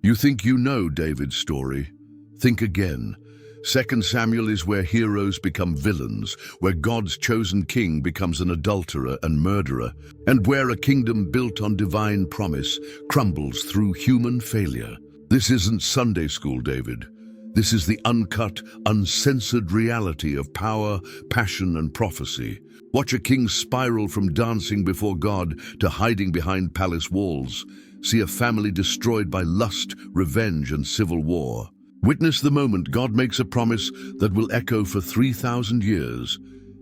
You think you know David's story? Think again. 2 Samuel is where heroes become villains, where God's chosen king becomes an adulterer and murderer, and where a kingdom built on divine promise crumbles through human failure. This isn't Sunday school, David. This is the uncut, uncensored reality of power, passion, and prophecy. Watch a king spiral from dancing before God to hiding behind palace walls. See a family destroyed by lust, revenge, and civil war. Witness the moment God makes a promise that will echo for 3,000 years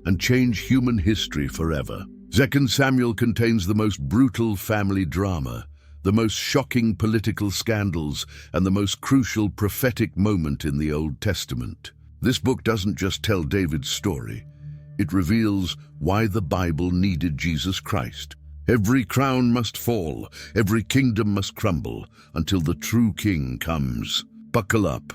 and change human history forever. 2 Samuel contains the most brutal family drama, the most shocking political scandals, and the most crucial prophetic moment in the Old Testament. This book doesn't just tell David's story. It reveals why the Bible needed Jesus Christ. Every crown must fall, every kingdom must crumble, until the true king comes. Buckle up.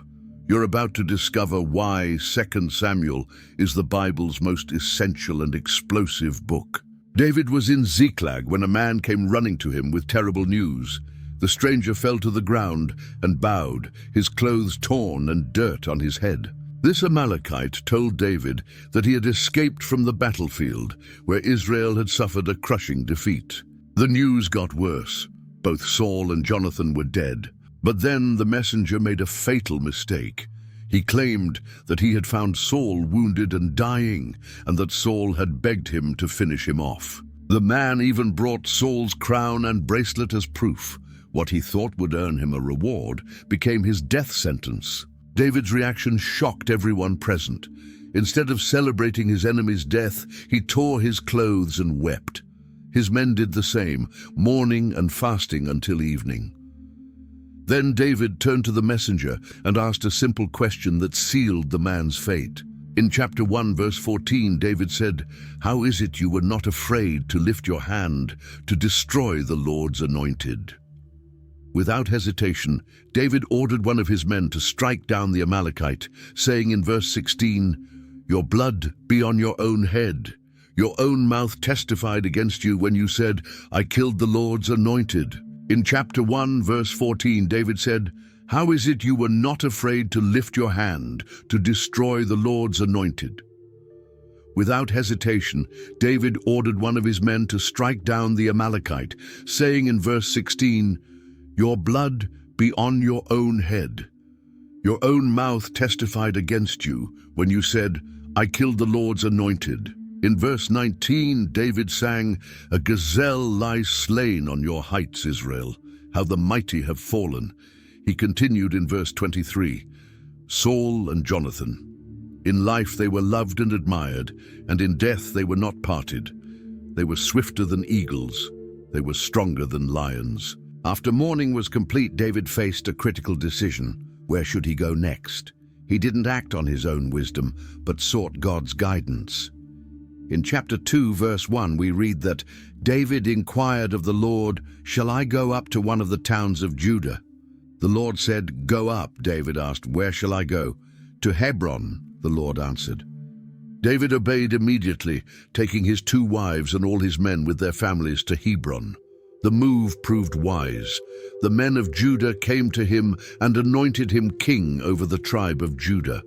You're about to discover why 2 Samuel is the Bible's most essential and explosive book. David was in Ziklag when a man came running to him with terrible news. The stranger fell to the ground and bowed, his clothes torn and dirt on his head. This Amalekite told David that he had escaped from the battlefield, where Israel had suffered a crushing defeat. The news got worse. Both Saul and Jonathan were dead. But then the messenger made a fatal mistake. He claimed that he had found Saul wounded and dying, and that Saul had begged him to finish him off. The man even brought Saul's crown and bracelet as proof. What he thought would earn him a reward became his death sentence. David's reaction shocked everyone present. Instead of celebrating his enemy's death, he tore his clothes and wept. His men did the same, mourning and fasting until evening. Then David turned to the messenger and asked a simple question that sealed the man's fate. In chapter 1, verse 14, David said, "How is it you were not afraid to lift your hand to destroy the Lord's anointed?" Without hesitation, David ordered one of his men to strike down the Amalekite, saying in verse 16, "Your blood be on your own head. Your own mouth testified against you when you said, 'I killed the Lord's anointed.'" In chapter 1, verse 14, David said, "How is it you were not afraid to lift your hand to destroy the Lord's anointed?" Without hesitation, David ordered one of his men to strike down the Amalekite, saying in verse 16, "Your blood be on your own head. Your own mouth testified against you when you said, 'I killed the Lord's anointed.'" In verse 19, David sang, "A gazelle lies slain on your heights, Israel. How the mighty have fallen." He continued in verse 23, "Saul and Jonathan. In life they were loved and admired, and in death they were not parted. They were swifter than eagles. They were stronger than lions." After mourning was complete, David faced a critical decision. Where should he go next? He didn't act on his own wisdom, but sought God's guidance. In chapter 2, verse 1, we read that David inquired of the Lord, "Shall I go up to one of the towns of Judah?" The Lord said, "Go up." David asked, "Where shall I go?" "To Hebron," the Lord answered. David obeyed immediately, taking his 2 wives and all his men with their families to Hebron. The move proved wise. The men of Judah came to him and anointed him king over the tribe of Judah.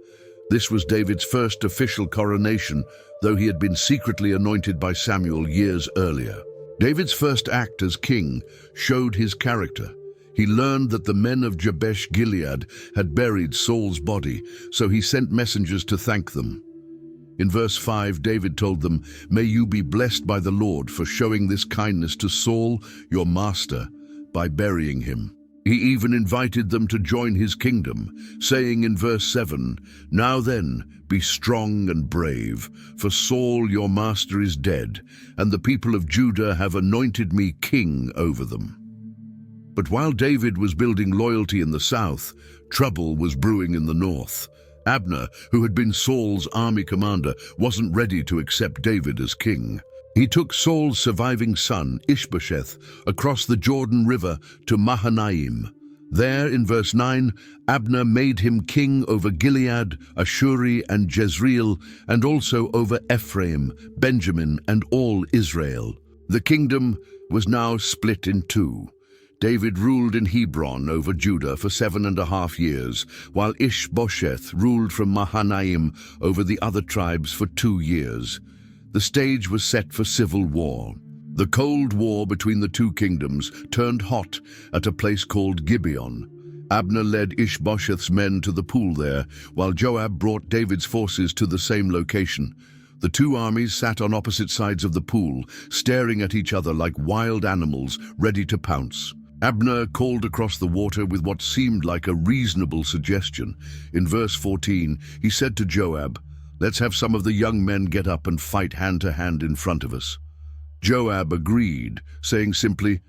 This was David's first official coronation, though he had been secretly anointed by Samuel years earlier. David's first act as king showed his character. He learned that the men of Jabesh Gilead had buried Saul's body, so he sent messengers to thank them. In verse 5, David told them, "May you be blessed by the Lord for showing this kindness to Saul, your master, by burying him." He even invited them to join his kingdom, saying in verse 7, "Now then, be strong and brave, for Saul your master is dead, and the people of Judah have anointed me king over them." But while David was building loyalty in the south, trouble was brewing in the north. Abner, who had been Saul's army commander, wasn't ready to accept David as king. He took Saul's surviving son, Ish-bosheth, across the Jordan River to Mahanaim. There, in verse 9, Abner made him king over Gilead, Ashuri, and Jezreel, and also over Ephraim, Benjamin, and all Israel. The kingdom was now split in 2. David ruled in Hebron over Judah for 7.5 years, while Ish-bosheth ruled from Mahanaim over the other tribes for 2 years. The stage was set for civil war. The Cold War between the two kingdoms turned hot at a place called Gibeon. Abner led Ish-bosheth's men to the pool there, while Joab brought David's forces to the same location. The two armies sat on opposite sides of the pool, staring at each other like wild animals ready to pounce. Abner called across the water with what seemed like a reasonable suggestion. In verse 14, he said to Joab, "Let's have some of the young men get up and fight hand to hand in front of us." Joab agreed, saying simply,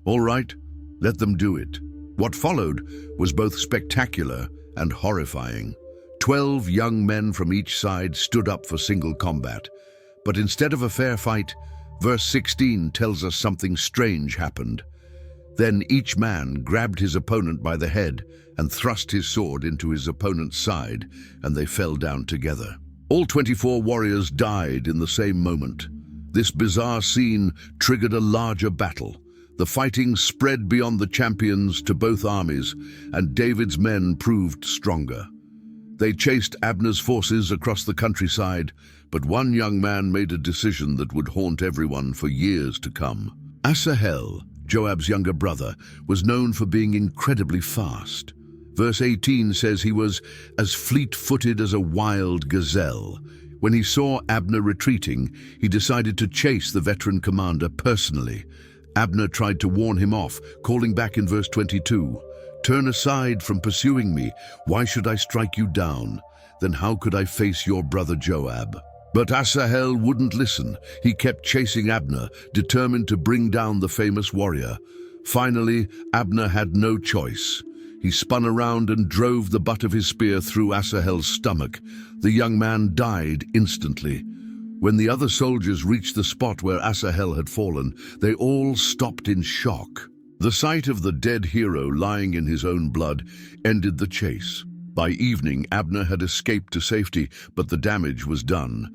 "All right, let them do it." What followed was both spectacular and horrifying. 12 young men from each side stood up for single combat. But instead of a fair fight, verse 16 tells us something strange happened. Then each man grabbed his opponent by the head and thrust his sword into his opponent's side, and they fell down together. All 24 warriors died in the same moment. This bizarre scene triggered a larger battle. The fighting spread beyond the champions to both armies, and David's men proved stronger. They chased Abner's forces across the countryside, but one young man made a decision that would haunt everyone for years to come. Asahel, Joab's younger brother, was known for being incredibly fast. Verse 18 says he was as fleet-footed as a wild gazelle. When he saw Abner retreating, he decided to chase the veteran commander personally. Abner tried to warn him off, calling back in verse 22, "Turn aside from pursuing me. Why should I strike you down? Then how could I face your brother Joab?" But Asahel wouldn't listen. He kept chasing Abner, determined to bring down the famous warrior. Finally, Abner had no choice. He spun around and drove the butt of his spear through Asahel's stomach. The young man died instantly. When the other soldiers reached the spot where Asahel had fallen, they all stopped in shock. The sight of the dead hero lying in his own blood ended the chase. By evening, Abner had escaped to safety, but the damage was done.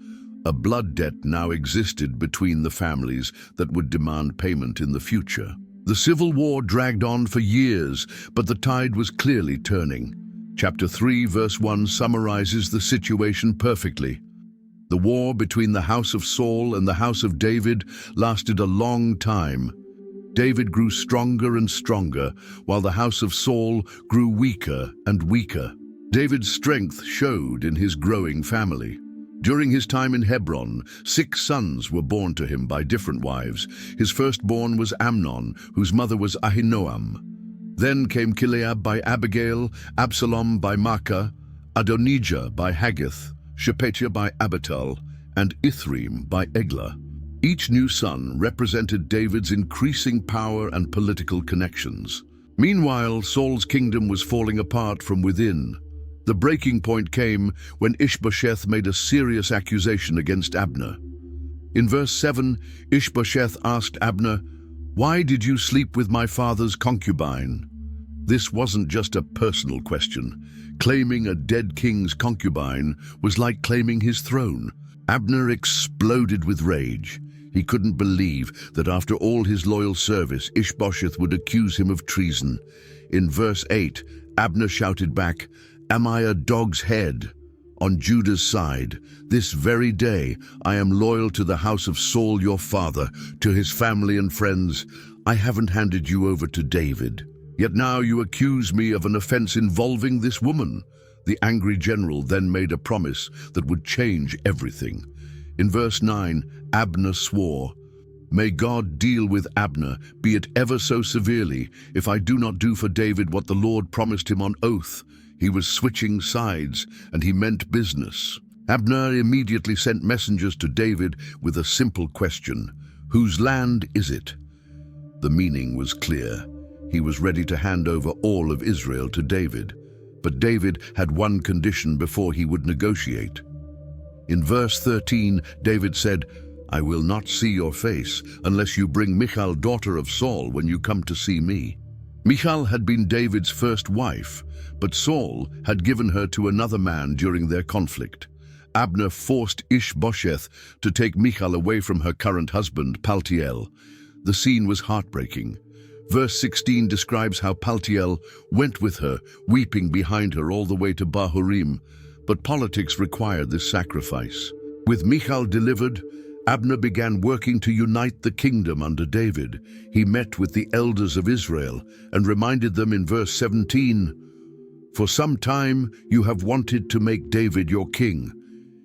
A blood debt now existed between the families that would demand payment in the future. The civil war dragged on for years, but the tide was clearly turning. Chapter 3, verse 1 summarizes the situation perfectly. The war between the house of Saul and the house of David lasted a long time. David grew stronger and stronger, while the house of Saul grew weaker and weaker. David's strength showed in his growing family. During his time in Hebron, 6 sons were born to him by different wives. His firstborn was Amnon, whose mother was Ahinoam. Then came Kileab by Abigail, Absalom by Maacah, Adonijah by Haggith, Shephatiah by Abital, and Ithream by Eglah. Each new son represented David's increasing power and political connections. Meanwhile, Saul's kingdom was falling apart from within. The breaking point came when Ish-bosheth made a serious accusation against Abner. In verse 7, Ish-bosheth asked Abner, "Why did you sleep with my father's concubine?" This wasn't just a personal question. Claiming a dead king's concubine was like claiming his throne. Abner exploded with rage. He couldn't believe that after all his loyal service, Ish-bosheth would accuse him of treason. In verse 8, Abner shouted back, "Am I a dog's head? On Judah's side, this very day I am loyal to the house of Saul your father, to his family and friends. I haven't handed you over to David. Yet now you accuse me of an offense involving this woman." The angry general then made a promise that would change everything. In verse 9, Abner swore, "May God deal with Abner, be it ever so severely, if I do not do for David what the Lord promised him on oath." He was switching sides, and he meant business. Abner immediately sent messengers to David with a simple question: "Whose land is it?" The meaning was clear. He was ready to hand over all of Israel to David. But David had one condition before he would negotiate. In verse 13, David said, "I will not see your face unless you bring Michal, daughter of Saul, when you come to see me." Michal had been David's first wife, but Saul had given her to another man during their conflict. Abner forced Ish-bosheth to take Michal away from her current husband, Paltiel. The scene was heartbreaking. Verse 16 describes how Paltiel went with her, weeping behind her all the way to Bahurim, but politics required this sacrifice. With Michal delivered, Abner began working to unite the kingdom under David. He met with the elders of Israel and reminded them in verse 17, "For some time you have wanted to make David your king."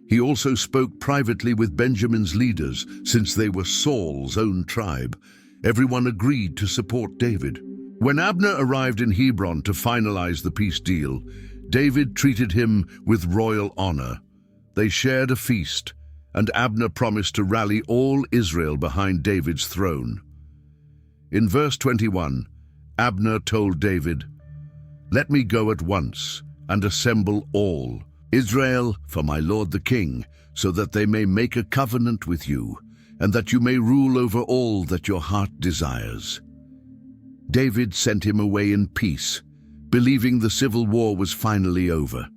He also spoke privately with Benjamin's leaders, since they were Saul's own tribe. Everyone agreed to support David. When Abner arrived in Hebron to finalize the peace deal, David treated him with royal honor. They shared a feast, and Abner promised to rally all Israel behind David's throne. In verse 21, Abner told David, "Let me go at once and assemble all Israel for my lord the king, so that they may make a covenant with you, and that you may rule over all that your heart desires." David sent him away in peace, believing the civil war was finally over.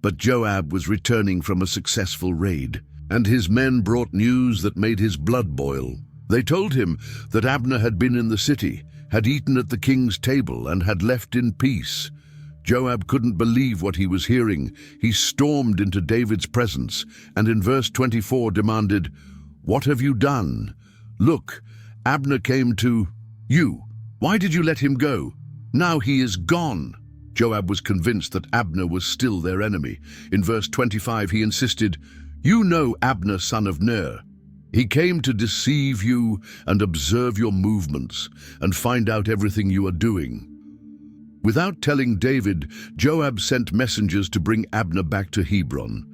But Joab was returning from a successful raid, and his men brought news that made his blood boil. They told him that Abner had been in the city, had eaten at the king's table, and had left in peace. Joab couldn't believe what he was hearing. He stormed into David's presence, and in verse 24 demanded, "What have you done? Look, Abner came to you. Why did you let him go? Now he is gone." Joab was convinced that Abner was still their enemy. In verse 25 he insisted, "You know Abner, son of Ner. He came to deceive you and observe your movements and find out everything you are doing." Without telling David, Joab sent messengers to bring Abner back to Hebron.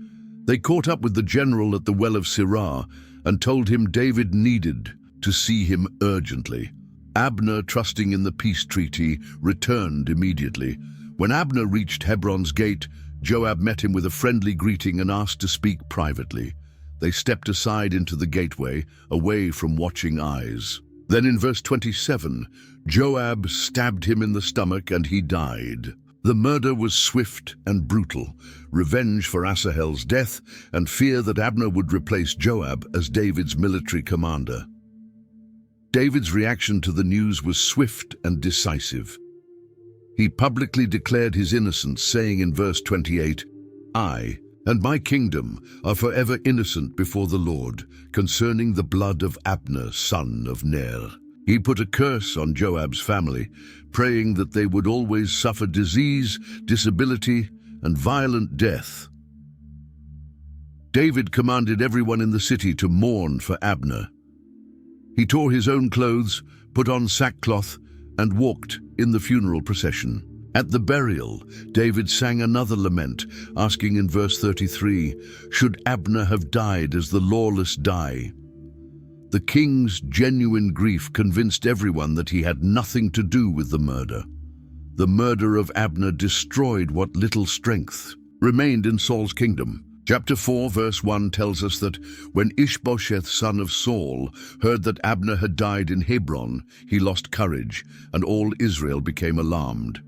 They caught up with the general at the well of Sirah and told him David needed to see him urgently. Abner, trusting in the peace treaty, returned immediately. When Abner reached Hebron's gate, Joab met him with a friendly greeting and asked to speak privately. They stepped aside into the gateway, away from watching eyes. Then in verse 27, Joab stabbed him in the stomach and he died. The murder was swift and brutal, revenge for Asahel's death and fear that Abner would replace Joab as David's military commander. David's reaction to the news was swift and decisive. He publicly declared his innocence, saying in verse 28, "I and my kingdom are forever innocent before the Lord concerning the blood of Abner, son of Ner." He put a curse on Joab's family, praying that they would always suffer disease, disability, and violent death. David commanded everyone in the city to mourn for Abner. He tore his own clothes, put on sackcloth, and walked in the funeral procession. At the burial, David sang another lament, asking in verse 33, "Should Abner have died as the lawless die?" The king's genuine grief convinced everyone that he had nothing to do with the murder. The murder of Abner destroyed what little strength remained in Saul's kingdom. Chapter 4, verse 1 tells us that when Ish-bosheth, son of Saul, heard that Abner had died in Hebron, he lost courage, and all Israel became alarmed.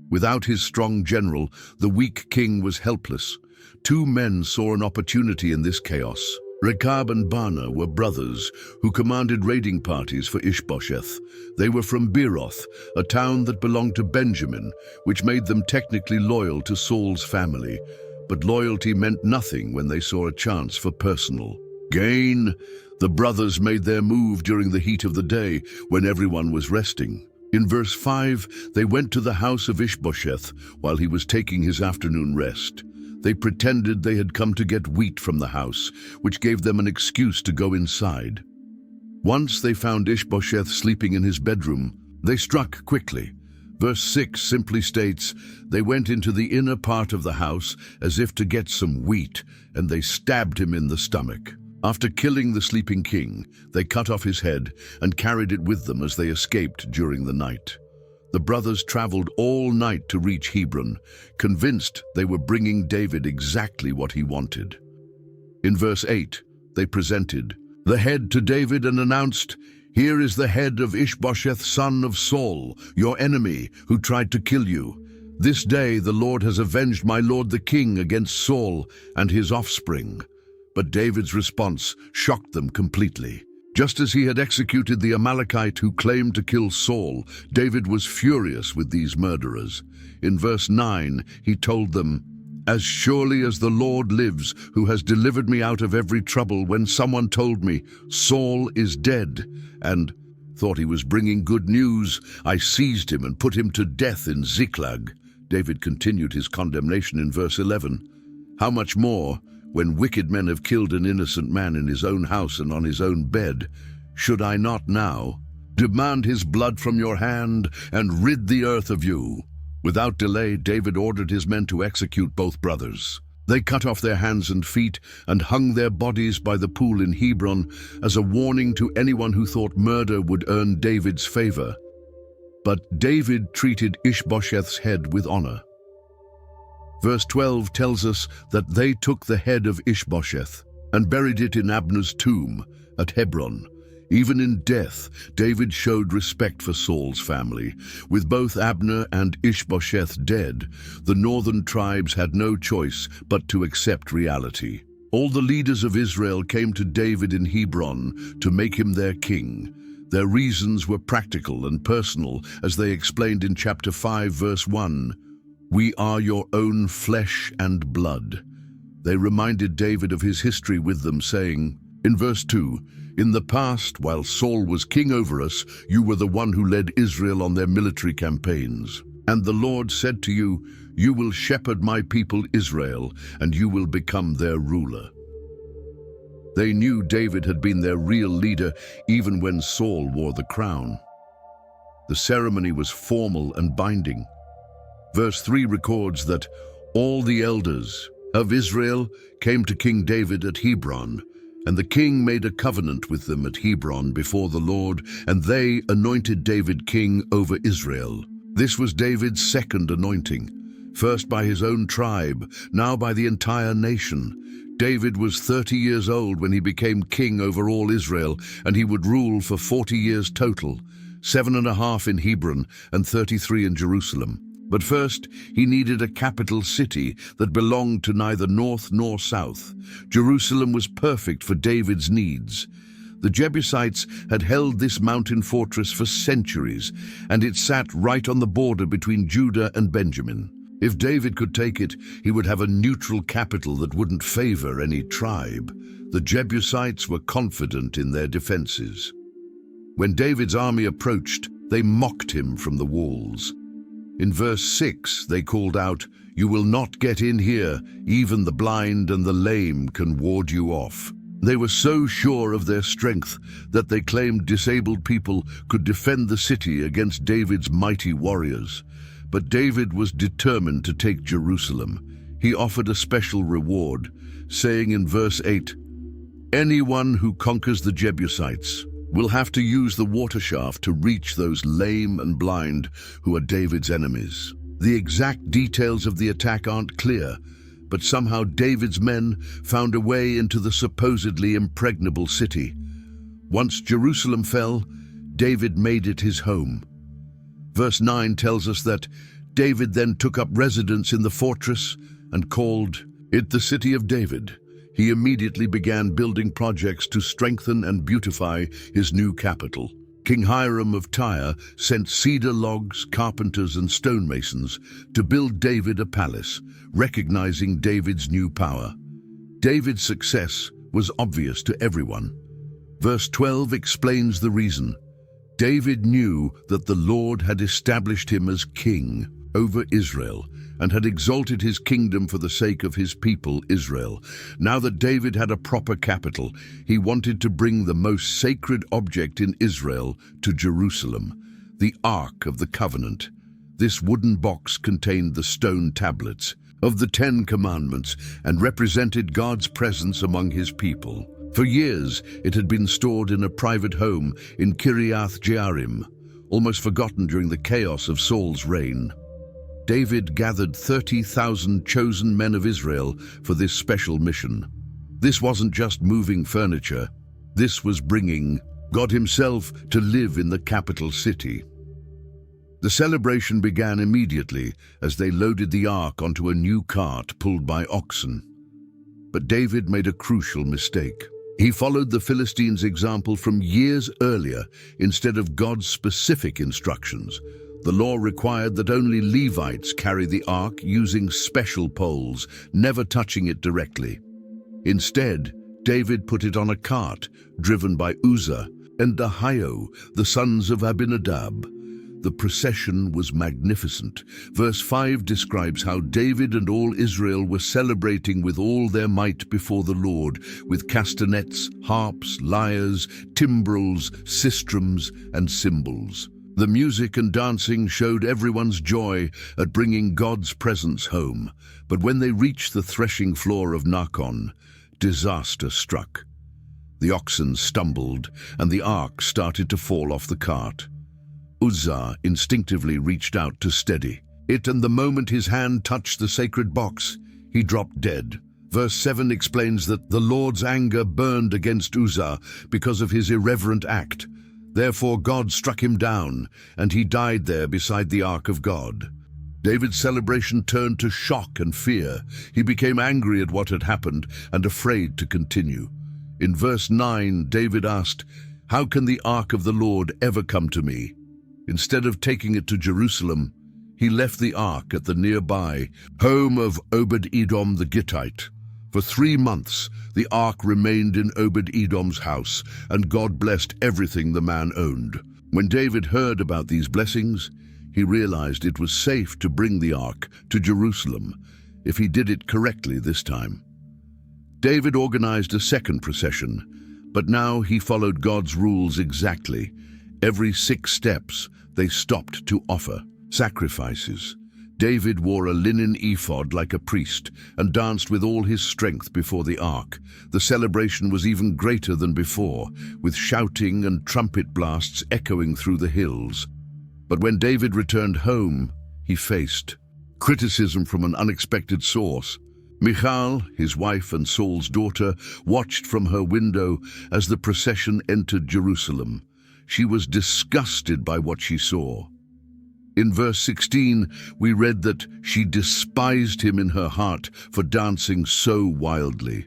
Without his strong general, the weak king was helpless. Two men saw an opportunity in this chaos. Rechab and Baanah were brothers who commanded raiding parties for Ish-bosheth. They were from Beeroth, a town that belonged to Benjamin, which made them technically loyal to Saul's family. But loyalty meant nothing when they saw a chance for personal gain. The brothers made their move during the heat of the day when everyone was resting. In verse 5, they went to the house of Ish-bosheth while he was taking his afternoon rest. They pretended they had come to get wheat from the house, which gave them an excuse to go inside. Once they found Ish-bosheth sleeping in his bedroom, they struck quickly. Verse 6 simply states, "They went into the inner part of the house as if to get some wheat, and they stabbed him in the stomach." After killing the sleeping king, they cut off his head and carried it with them as they escaped during the night. The brothers traveled all night to reach Hebron, convinced they were bringing David exactly what he wanted. In verse 8, they presented the head to David and announced, "Here is the head of Ish-bosheth, son of Saul, your enemy, who tried to kill you. This day the Lord has avenged my lord the king against Saul and his offspring." But David's response shocked them completely. Just as he had executed the Amalekite who claimed to kill Saul, David was furious with these murderers. In verse 9, he told them, "As surely as the Lord lives, who has delivered me out of every trouble, when someone told me, 'Saul is dead,' and thought he was bringing good news, I seized him and put him to death in Ziklag." David continued his condemnation in verse 11. "How much more, when wicked men have killed an innocent man in his own house and on his own bed, should I not now demand his blood from your hand and rid the earth of you?" Without delay, David ordered his men to execute both brothers. They cut off their hands and feet and hung their bodies by the pool in Hebron as a warning to anyone who thought murder would earn David's favor. But David treated Ish-bosheth's head with honor. Verse 12 tells us that they took the head of Ish-bosheth and buried it in Abner's tomb at Hebron. Even in death, David showed respect for Saul's family. With both Abner and Ish-bosheth dead, the northern tribes had no choice but to accept reality. All the leaders of Israel came to David in Hebron to make him their king. Their reasons were practical and personal, as they explained in chapter 5, verse 1. "We are your own flesh and blood." They reminded David of his history with them, saying, in verse 2, "In the past, while Saul was king over us, you were the one who led Israel on their military campaigns. And the Lord said to you, 'You will shepherd my people Israel, and you will become their ruler.'" They knew David had been their real leader even when Saul wore the crown. The ceremony was formal and binding. Verse 3 records that all the elders of Israel came to King David at Hebron, and the king made a covenant with them at Hebron before the Lord, and they anointed David king over Israel. This was David's second anointing, first by his own tribe, now by the entire nation. David was 30 years old when he became king over all Israel, and he would rule for 40 years total, 7.5 in Hebron and 33 in Jerusalem. But first, he needed a capital city that belonged to neither north nor south. Jerusalem was perfect for David's needs. The Jebusites had held this mountain fortress for centuries, and it sat right on the border between Judah and Benjamin. If David could take it, he would have a neutral capital that wouldn't favor any tribe. The Jebusites were confident in their defenses. When David's army approached, they mocked him from the walls. In verse 6, they called out, "You will not get in here. Even the blind and the lame can ward you off." They were so sure of their strength that they claimed disabled people could defend the city against David's mighty warriors. But David was determined to take Jerusalem. He offered a special reward, saying in verse 8, "Anyone who conquers the Jebusites will have to use the water shaft to reach those lame and blind who are David's enemies." The exact details of the attack aren't clear, but somehow David's men found a way into the supposedly impregnable city. Once Jerusalem fell, David made it his home. Verse 9 tells us that David then took up residence in the fortress and called it the City of David. He immediately began building projects to strengthen and beautify his new capital. King Hiram of Tyre sent cedar logs, carpenters, and stonemasons to build David a palace, recognizing David's new power. David's success was obvious to everyone. Verse 12 explains the reason. David knew that the Lord had established him as king over Israel and had exalted his kingdom for the sake of his people Israel. Now that David had a proper capital, he wanted to bring the most sacred object in Israel to Jerusalem, the Ark of the Covenant. This wooden box contained the stone tablets of the 10 Commandments and represented God's presence among his people. For years, it had been stored in a private home in Kiriath Jearim, almost forgotten during the chaos of Saul's reign. David gathered 30,000 chosen men of Israel for this special mission. This wasn't just moving furniture. This was bringing God himself to live in the capital city. The celebration began immediately as they loaded the ark onto a new cart pulled by oxen. But David made a crucial mistake. He followed the Philistines' example from years earlier instead of God's specific instructions. The law required that only Levites carry the ark using special poles, never touching it directly. Instead, David put it on a cart driven by Uzzah and Ahio, the sons of Abinadab. The procession was magnificent. Verse 5 describes how David and all Israel were celebrating with all their might before the Lord, with castanets, harps, lyres, timbrels, sistrums, and cymbals. The music and dancing showed everyone's joy at bringing God's presence home. But when they reached the threshing floor of Nacon, disaster struck. The oxen stumbled, and the ark started to fall off the cart. Uzzah instinctively reached out to steady it, and the moment his hand touched the sacred box, he dropped dead. Verse 7 explains that the Lord's anger burned against Uzzah because of his irreverent act. Therefore God struck him down, and he died there beside the ark of God. David's celebration turned to shock and fear. He became angry at what had happened and afraid to continue. In verse 9, David asked, "How can the ark of the Lord ever come to me?" Instead of taking it to Jerusalem, he left the ark at the nearby home of Obed-Edom the Gittite. For 3 months, the ark remained in Obed-Edom's house, and God blessed everything the man owned. When David heard about these blessings, he realized it was safe to bring the ark to Jerusalem if he did it correctly this time. David organized a second procession, but now he followed God's rules exactly. Every 6 steps, they stopped to offer sacrifices. David wore a linen ephod like a priest and danced with all his strength before the ark. The celebration was even greater than before, with shouting and trumpet blasts echoing through the hills. But when David returned home, he faced criticism from an unexpected source. Michal, his wife and Saul's daughter, watched from her window as the procession entered Jerusalem. She was disgusted by what she saw. In verse 16, we read that she despised him in her heart for dancing so wildly.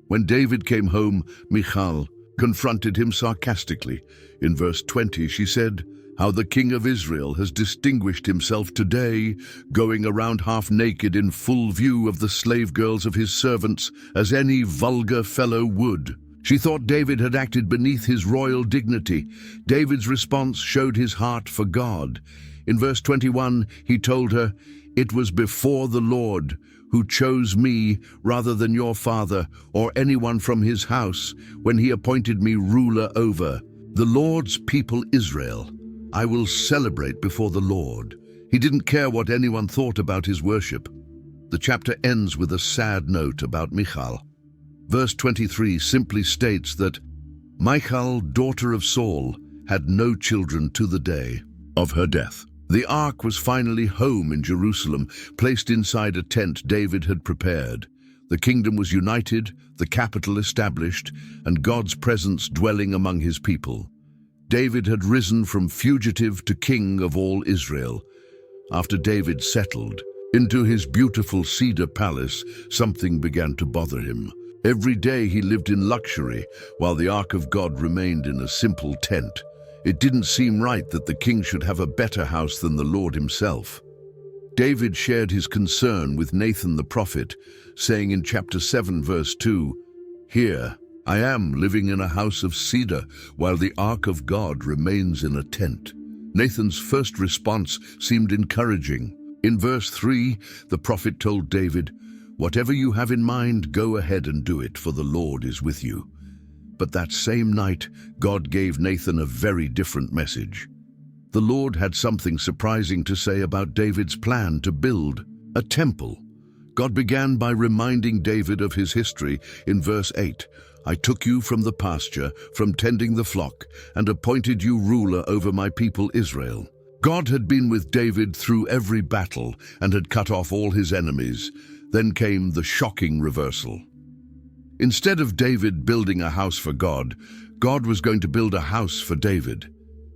When David came home, Michal confronted him sarcastically. In verse 20, she said, "How the king of Israel has distinguished himself today, going around half naked in full view of the slave girls of his servants, as any vulgar fellow would." She thought David had acted beneath his royal dignity. David's response showed his heart for God. In verse 21, he told her, "It was before the Lord who chose me rather than your father or anyone from his house when he appointed me ruler over the Lord's people Israel. I will celebrate before the Lord." He didn't care what anyone thought about his worship. The chapter ends with a sad note about Michal. Verse 23 simply states that Michal, daughter of Saul, had no children to the day of her death. The ark was finally home in Jerusalem, placed inside a tent David had prepared. The kingdom was united, the capital established, and God's presence dwelling among his people. David had risen from fugitive to king of all Israel. After David settled into his beautiful cedar palace, something began to bother him. Every day he lived in luxury, while the ark of God remained in a simple tent. It didn't seem right that the king should have a better house than the Lord himself. David shared his concern with Nathan the prophet, saying in chapter 7, verse 2, "Here, I am living in a house of cedar, while the ark of God remains in a tent." Nathan's first response seemed encouraging. In verse 3, the prophet told David, "Whatever you have in mind, go ahead and do it, for the Lord is with you." But that same night, God gave Nathan a very different message. The Lord had something surprising to say about David's plan to build a temple. God began by reminding David of his history in verse 8. "I took you from the pasture, from tending the flock, and appointed you ruler over my people Israel." God had been with David through every battle and had cut off all his enemies. Then came the shocking reversal. Instead of David building a house for God, God was going to build a house for David.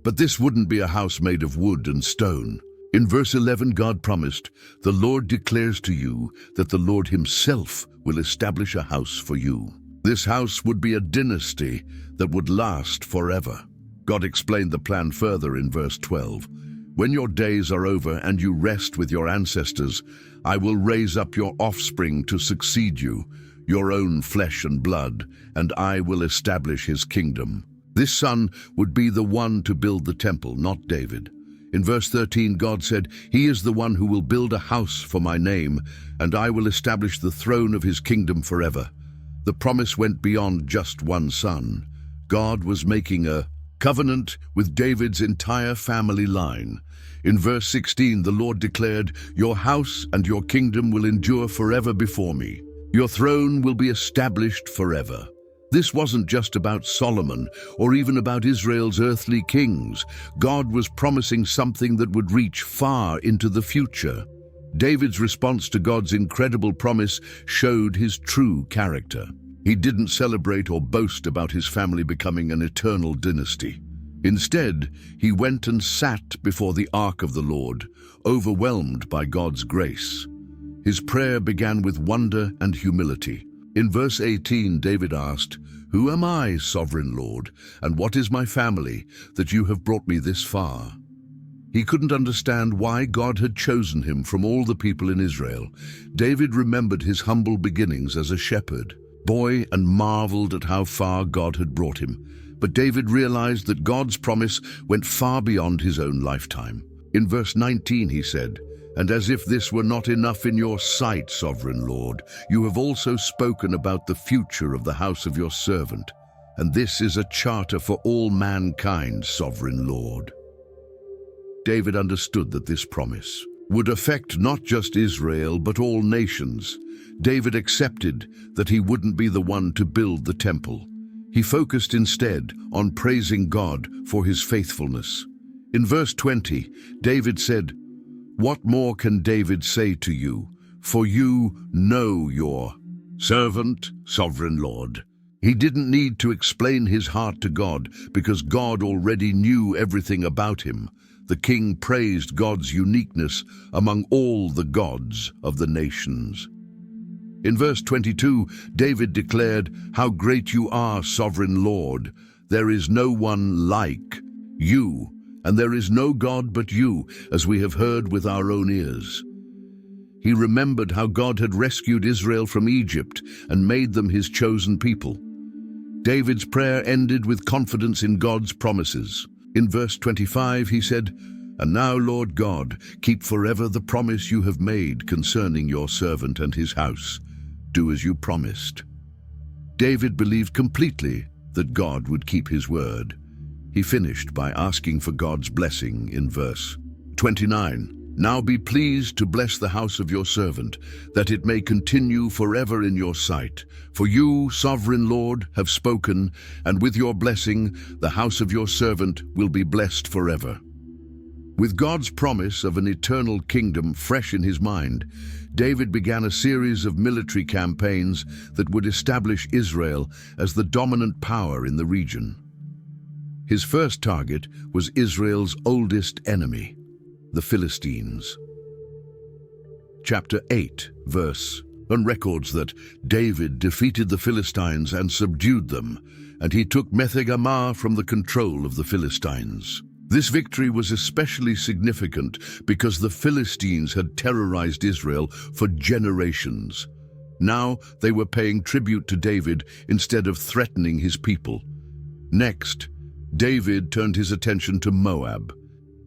But this wouldn't be a house made of wood and stone. In verse 11, God promised, "The Lord declares to you that the Lord himself will establish a house for you." This house would be a dynasty that would last forever. God explained the plan further in verse 12. When your days are over and you rest with your ancestors, I will raise up your offspring to succeed you, your own flesh and blood, and I will establish his kingdom. This son would be the one to build the temple, not David. In verse 13, God said, "He is the one who will build a house for my name, and I will establish the throne of his kingdom forever." The promise went beyond just one son. God was making a covenant with David's entire family line. In verse 16, the Lord declared, "Your house and your kingdom will endure forever before me. Your throne will be established forever." This wasn't just about Solomon or even about Israel's earthly kings. God was promising something that would reach far into the future. David's response to God's incredible promise showed his true character. He didn't celebrate or boast about his family becoming an eternal dynasty. Instead, he went and sat before the ark of the Lord, overwhelmed by God's grace. His prayer began with wonder and humility. In verse 18, David asked, "Who am I, sovereign Lord, and what is my family, that you have brought me this far?" He couldn't understand why God had chosen him from all the people in Israel. David remembered his humble beginnings as a shepherd boy and marveled at how far God had brought him. But David realized that God's promise went far beyond his own lifetime. In verse 19 he said, "And as if this were not enough in your sight, sovereign Lord, you have also spoken about the future of the house of your servant. And this is a charter for all mankind, sovereign Lord." David understood that this promise would affect not just Israel, but all nations. David accepted that he wouldn't be the one to build the temple. He focused instead on praising God for his faithfulness. In verse 20, David said, "What more can David say to you? For you know your servant, sovereign Lord." He didn't need to explain his heart to God because God already knew everything about him. The king praised God's uniqueness among all the gods of the nations. In verse 22, David declared, "How great you are, sovereign Lord! There is no one like you, and there is no God but you, as we have heard with our own ears." He remembered how God had rescued Israel from Egypt and made them his chosen people. David's prayer ended with confidence in God's promises. In verse 25 he said, "And now, Lord God, keep forever the promise you have made concerning your servant and his house. Do as you promised." David believed completely that God would keep his word. He finished by asking for God's blessing in verse 29. "Now be pleased to bless the house of your servant, that it may continue forever in your sight. For you, sovereign Lord, have spoken, and with your blessing the house of your servant will be blessed forever." With God's promise of an eternal kingdom fresh in his mind, David began a series of military campaigns that would establish Israel as the dominant power in the region. His first target was Israel's oldest enemy, the Philistines. Chapter 8, verse 1 records that David defeated the Philistines and subdued them, and he took Metheg-Ammah from the control of the Philistines. This victory was especially significant because the Philistines had terrorized Israel for generations. Now they were paying tribute to David instead of threatening his people. Next, David turned his attention to Moab.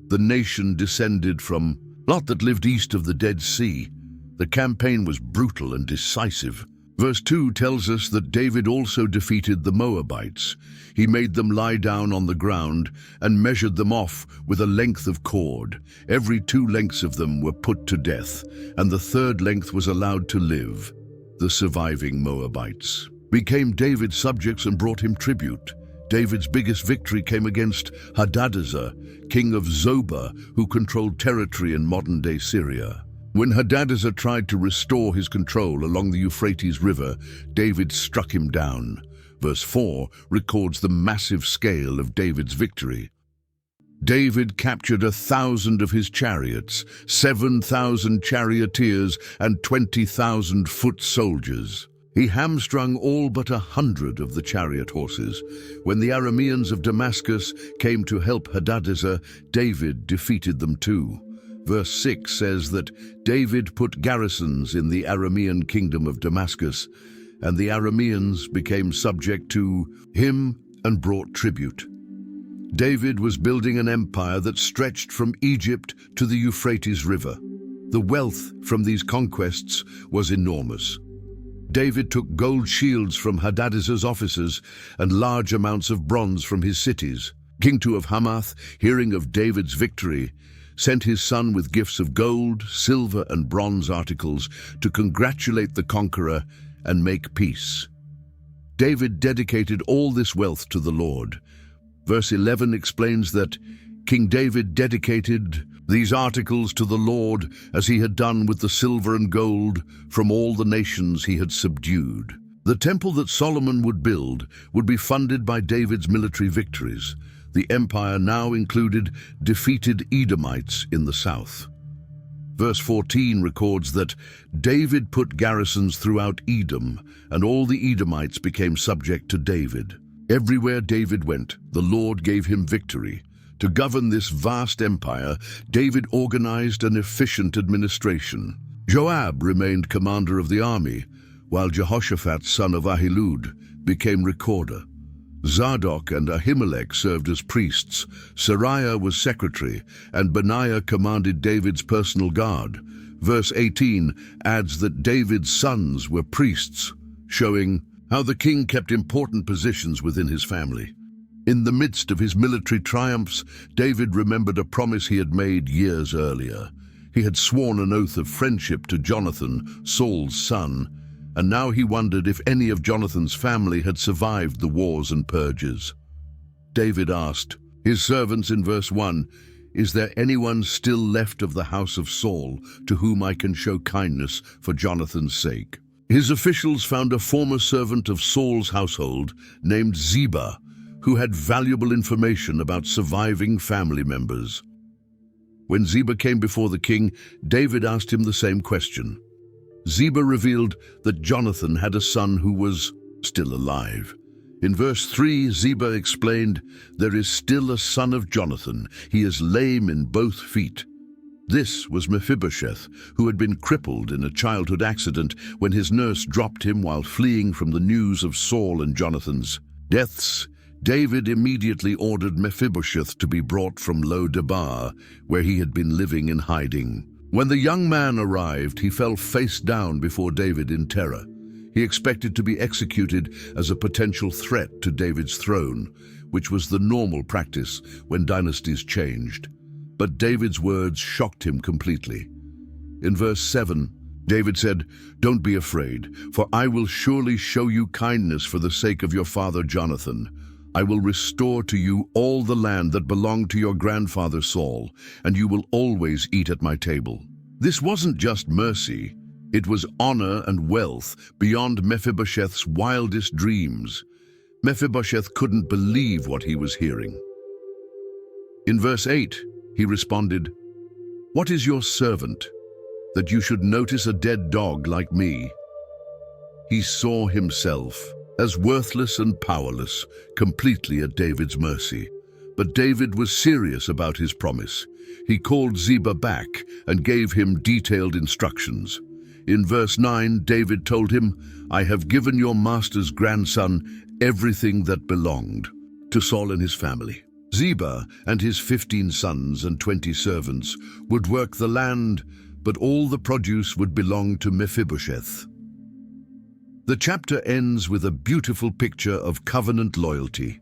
The nation descended from Lot that lived east of the Dead Sea. The campaign was brutal and decisive. Verse 2 tells us that David also defeated the Moabites. He made them lie down on the ground and measured them off with a length of cord. Every 2 lengths of them were put to death, and the 3rd length was allowed to live. The surviving Moabites became David's subjects and brought him tribute. David's biggest victory came against Hadadezer, king of Zobah, who controlled territory in modern-day Syria. When Hadadezer tried to restore his control along the Euphrates River, David struck him down. Verse 4 records the massive scale of David's victory. David captured 1,000 of his chariots, 7,000 charioteers, and 20,000 foot soldiers. He hamstrung all but 100 of the chariot horses. When the Arameans of Damascus came to help Hadadezer, David defeated them too. Verse 6 says that David put garrisons in the Aramean kingdom of Damascus, and the Arameans became subject to him and brought tribute. David was building an empire that stretched from Egypt to the Euphrates River. The wealth from these conquests was enormous. David took gold shields from Hadadezer's officers and large amounts of bronze from his cities. King Tu of Hamath, hearing of David's victory, sent his son with gifts of gold, silver, and bronze articles to congratulate the conqueror and make peace. David dedicated all this wealth to the Lord. Verse 11 explains that King David dedicated these articles to the Lord as he had done with the silver and gold from all the nations he had subdued. The temple that Solomon would build would be funded by David's military victories. The empire now included defeated Edomites in the south. Verse 14 records that David put garrisons throughout Edom, and all the Edomites became subject to David. Everywhere David went, the Lord gave him victory. To govern this vast empire, David organized an efficient administration. Joab remained commander of the army, while Jehoshaphat, son of Ahilud, became recorder. Zadok and Ahimelech served as priests, Sariah was secretary, and Benaiah commanded David's personal guard. Verse 18 adds that David's sons were priests, showing how the king kept important positions within his family. In the midst of his military triumphs, David remembered a promise he had made years earlier. He had sworn an oath of friendship to Jonathan, Saul's son, and now he wondered if any of Jonathan's family had survived the wars and purges. David asked his servants in verse 1, "Is there anyone still left of the house of Saul to whom I can show kindness for Jonathan's sake?" His officials found a former servant of Saul's household named Ziba, who had valuable information about surviving family members. When Ziba came before the king, David asked him the same question. Ziba revealed that Jonathan had a son who was still alive. In verse 3, Ziba explained, "There is still a son of Jonathan. He is lame in both feet." This was Mephibosheth, who had been crippled in a childhood accident when his nurse dropped him while fleeing from the news of Saul and Jonathan's deaths. David immediately ordered Mephibosheth to be brought from Lo-debar, where he had been living in hiding. When the young man arrived, he fell face down before David in terror. He expected to be executed as a potential threat to David's throne, which was the normal practice when dynasties changed. But David's words shocked him completely. In verse 7, David said, "Don't be afraid, for I will surely show you kindness for the sake of your father Jonathan. I will restore to you all the land that belonged to your grandfather Saul, and you will always eat at my table." This wasn't just mercy, it was honor and wealth beyond Mephibosheth's wildest dreams. Mephibosheth couldn't believe what he was hearing. In verse 8, he responded, "What is your servant, that you should notice a dead dog like me?" He saw himself as worthless and powerless, completely at David's mercy. But David was serious about his promise. He called Ziba back and gave him detailed instructions. In verse 9, David told him, "I have given your master's grandson everything that belonged to Saul and his family. Ziba and his 15 sons and 20 servants would work the land, but all the produce would belong to Mephibosheth." The chapter ends with a beautiful picture of covenant loyalty.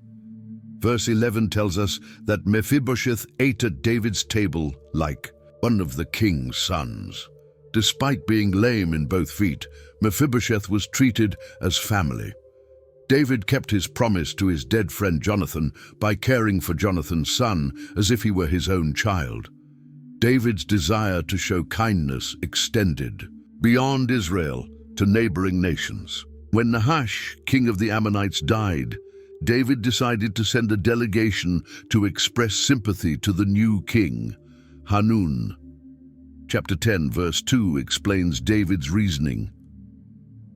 Verse 11 tells us that Mephibosheth ate at David's table like one of the king's sons. Despite being lame in both feet, Mephibosheth was treated as family. David kept his promise to his dead friend Jonathan by caring for Jonathan's son as if he were his own child. David's desire to show kindness extended beyond Israel to neighboring nations. When Nahash, king of the Ammonites, died, David decided to send a delegation to express sympathy to the new king, Hanun. Chapter 10, verse 2 explains David's reasoning.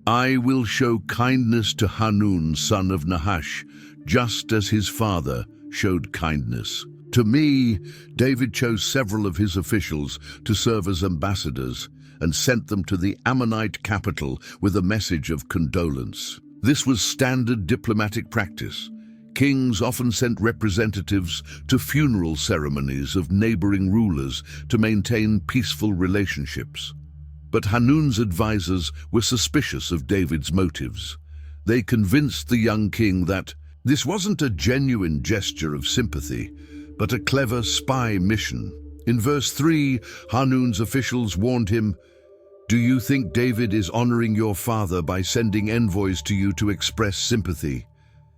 I will show kindness to Hanun, son of Nahash, just as his father showed kindness to me." David chose several of his officials to serve as ambassadors and sent them to the Ammonite capital with a message of condolence. This was standard diplomatic practice. Kings often sent representatives to funeral ceremonies of neighboring rulers to maintain peaceful relationships. But Hanun's advisors were suspicious of David's motives. They convinced the young king that this wasn't a genuine gesture of sympathy, but a clever spy mission. In verse 3, Hanun's officials warned him, "Do you think David is honoring your father by sending envoys to you to express sympathy?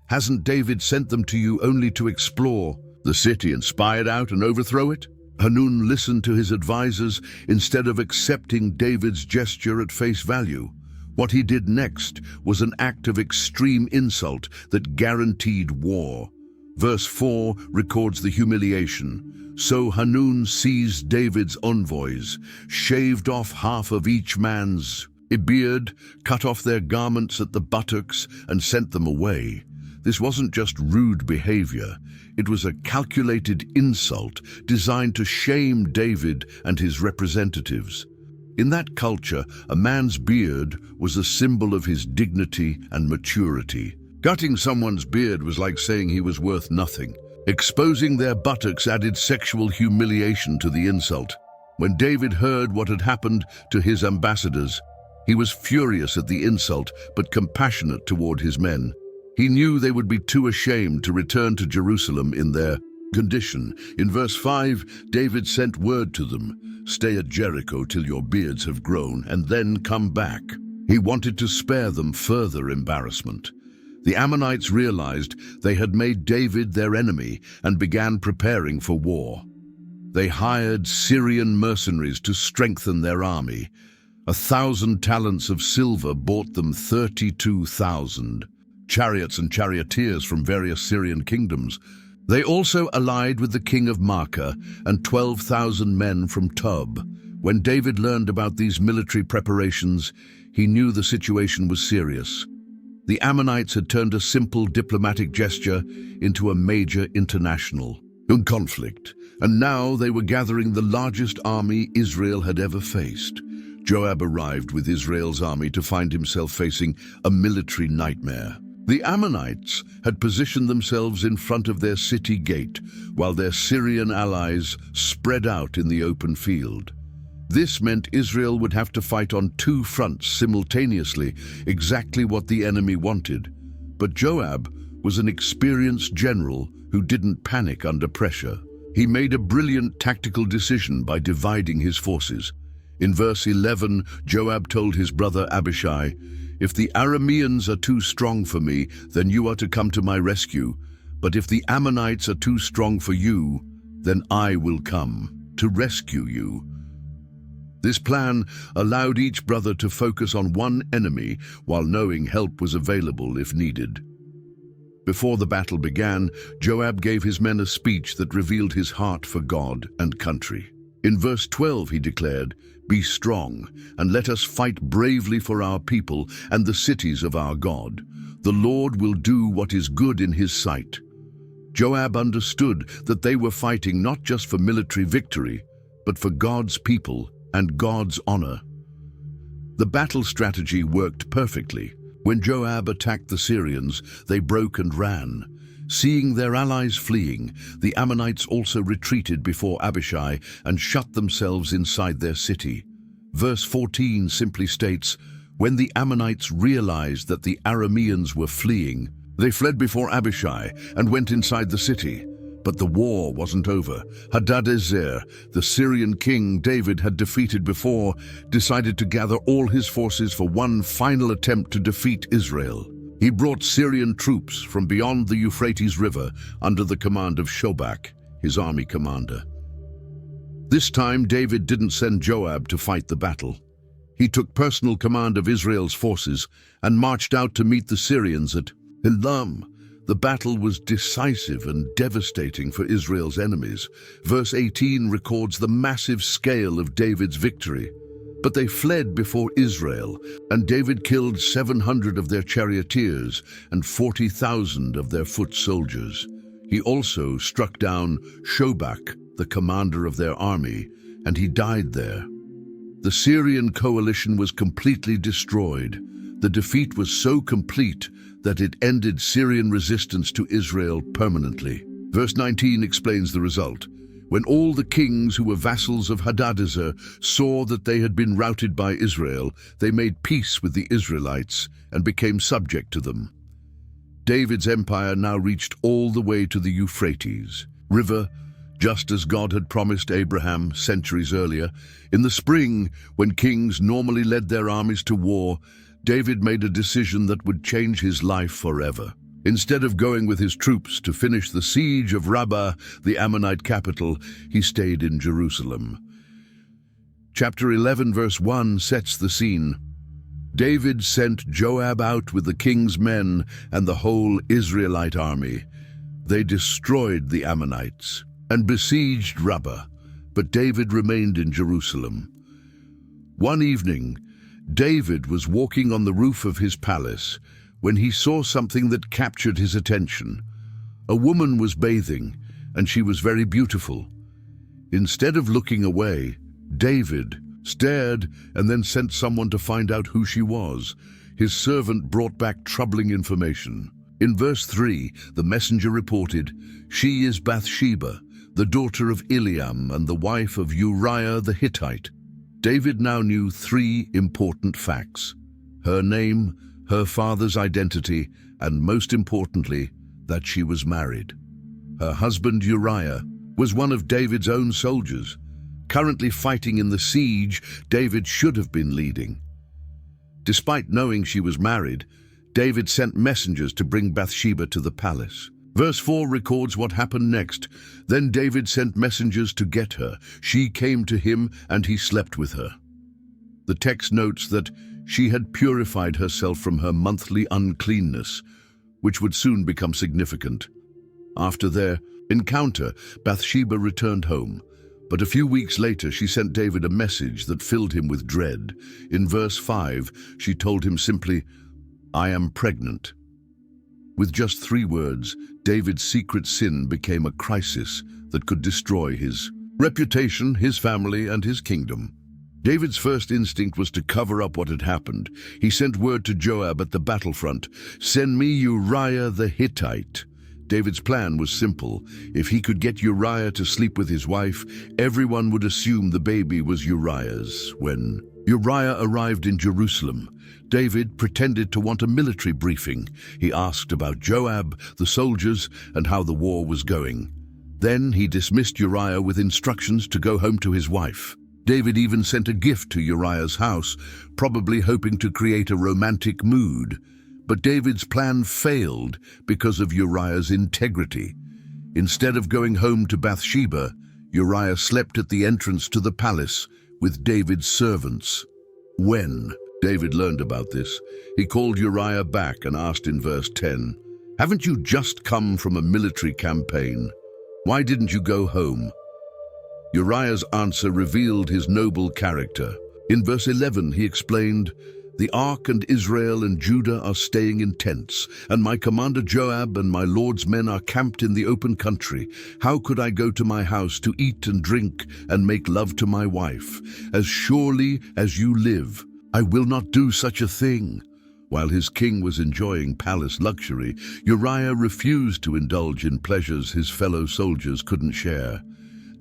Hasn't David sent them to you only to explore the city and spy it out and overthrow it?" Hanun listened to his advisors instead of accepting David's gesture at face value. What he did next was an act of extreme insult that guaranteed war. Verse 4 records the humiliation. So Hanun seized David's envoys, shaved off half of each man's beard, cut off their garments at the buttocks, and sent them away. This wasn't just rude behavior. It was a calculated insult designed to shame David and his representatives. In that culture, a man's beard was a symbol of his dignity and maturity. Cutting someone's beard was like saying he was worth nothing. Exposing their buttocks added sexual humiliation to the insult. When David heard what had happened to his ambassadors, he was furious at the insult but compassionate toward his men. He knew they would be too ashamed to return to Jerusalem in their condition. In verse 5, David sent word to them, "Stay at Jericho till your beards have grown, and then come back." He wanted to spare them further embarrassment. The Ammonites realized they had made David their enemy and began preparing for war. They hired Syrian mercenaries to strengthen their army. 1,000 talents of silver bought them 32,000 chariots and charioteers from various Syrian kingdoms. They also allied with the king of Maacah and 12,000 men from Tob. When David learned about these military preparations, he knew the situation was serious. The Ammonites had turned a simple diplomatic gesture into a major international conflict, and now they were gathering the largest army Israel had ever faced. Joab arrived with Israel's army to find himself facing a military nightmare. The Ammonites had positioned themselves in front of their city gate, while their Syrian allies spread out in the open field. This meant Israel would have to fight on two fronts simultaneously, exactly what the enemy wanted. But Joab was an experienced general who didn't panic under pressure. He made a brilliant tactical decision by dividing his forces. In verse 11, Joab told his brother Abishai, "If the Arameans are too strong for me, then you are to come to my rescue. But if the Ammonites are too strong for you, then I will come to rescue you." This plan allowed each brother to focus on one enemy while knowing help was available if needed. Before the battle began, Joab gave his men a speech that revealed his heart for God and country. In verse 12 he declared, "Be strong, and let us fight bravely for our people and the cities of our God. The Lord will do what is good in his sight." Joab understood that they were fighting not just for military victory, but for God's people and God's honor. The battle strategy worked perfectly. When Joab attacked the Syrians, they broke and ran. Seeing their allies fleeing, the Ammonites also retreated before Abishai and shut themselves inside their city. Verse 14 simply states, "When the Ammonites realized that the Arameans were fleeing, they fled before Abishai and went inside the city." But the war wasn't over. Hadadezer, the Syrian king David had defeated before, decided to gather all his forces for one final attempt to defeat Israel. He brought Syrian troops from beyond the Euphrates River under the command of Shobach, his army commander. This time, David didn't send Joab to fight the battle. He took personal command of Israel's forces and marched out to meet the Syrians at Elam. The battle was decisive and devastating for Israel's enemies. Verse 18 records the massive scale of David's victory. But they fled before Israel, and David killed 700 of their charioteers and 40,000 of their foot soldiers. He also struck down Shobach, the commander of their army, and he died there. The Syrian coalition was completely destroyed. The defeat was so complete that it ended Syrian resistance to Israel permanently. Verse 19 explains the result. When all the kings who were vassals of Hadadezer saw that they had been routed by Israel, they made peace with the Israelites and became subject to them. David's empire now reached all the way to the Euphrates River, just as God had promised Abraham centuries earlier. In the spring, when kings normally led their armies to war, David made a decision that would change his life forever. Instead of going with his troops to finish the siege of Rabbah, the Ammonite capital, he stayed in Jerusalem. Chapter 11, verse 1 sets the scene. David sent Joab out with the king's men and the whole Israelite army. They destroyed the Ammonites and besieged Rabbah, but David remained in Jerusalem. One evening, David was walking on the roof of his palace when he saw something that captured his attention. A woman was bathing, and she was very beautiful. Instead of looking away, David stared and then sent someone to find out who she was. His servant brought back troubling information. In verse 3, the messenger reported, "She is Bathsheba, the daughter of Eliam and the wife of Uriah the Hittite." David now knew 3 important facts: her name, her father's identity, and most importantly, that she was married. Her husband Uriah was one of David's own soldiers, currently fighting in the siege David should have been leading. Despite knowing she was married, David sent messengers to bring Bathsheba to the palace. Verse 4 records what happened next. Then David sent messengers to get her. She came to him, and he slept with her. The text notes that she had purified herself from her monthly uncleanness, which would soon become significant. After their encounter, Bathsheba returned home, but a few weeks later she sent David a message that filled him with dread. In verse 5, she told him simply, "I am pregnant." With just 3 words, David's secret sin became a crisis that could destroy his reputation, his family, and his kingdom. David's first instinct was to cover up what had happened. He sent word to Joab at the battlefront, "Send me Uriah the Hittite." David's plan was simple. If he could get Uriah to sleep with his wife, everyone would assume the baby was Uriah's. When Uriah arrived in Jerusalem, David pretended to want a military briefing. He asked about Joab, the soldiers, and how the war was going. Then he dismissed Uriah with instructions to go home to his wife. David even sent a gift to Uriah's house, probably hoping to create a romantic mood. But David's plan failed because of Uriah's integrity. Instead of going home to Bathsheba, Uriah slept at the entrance to the palace with David's servants. When David learned about this, he called Uriah back and asked in verse 10, "Haven't you just come from a military campaign? Why didn't you go home?" Uriah's answer revealed his noble character. In verse 11, he explained, "The ark and Israel and Judah are staying in tents, and my commander Joab and my Lord's men are camped in the open country. How could I go to my house to eat and drink and make love to my wife? As surely as you live, I will not do such a thing." While his king was enjoying palace luxury, Uriah refused to indulge in pleasures his fellow soldiers couldn't share.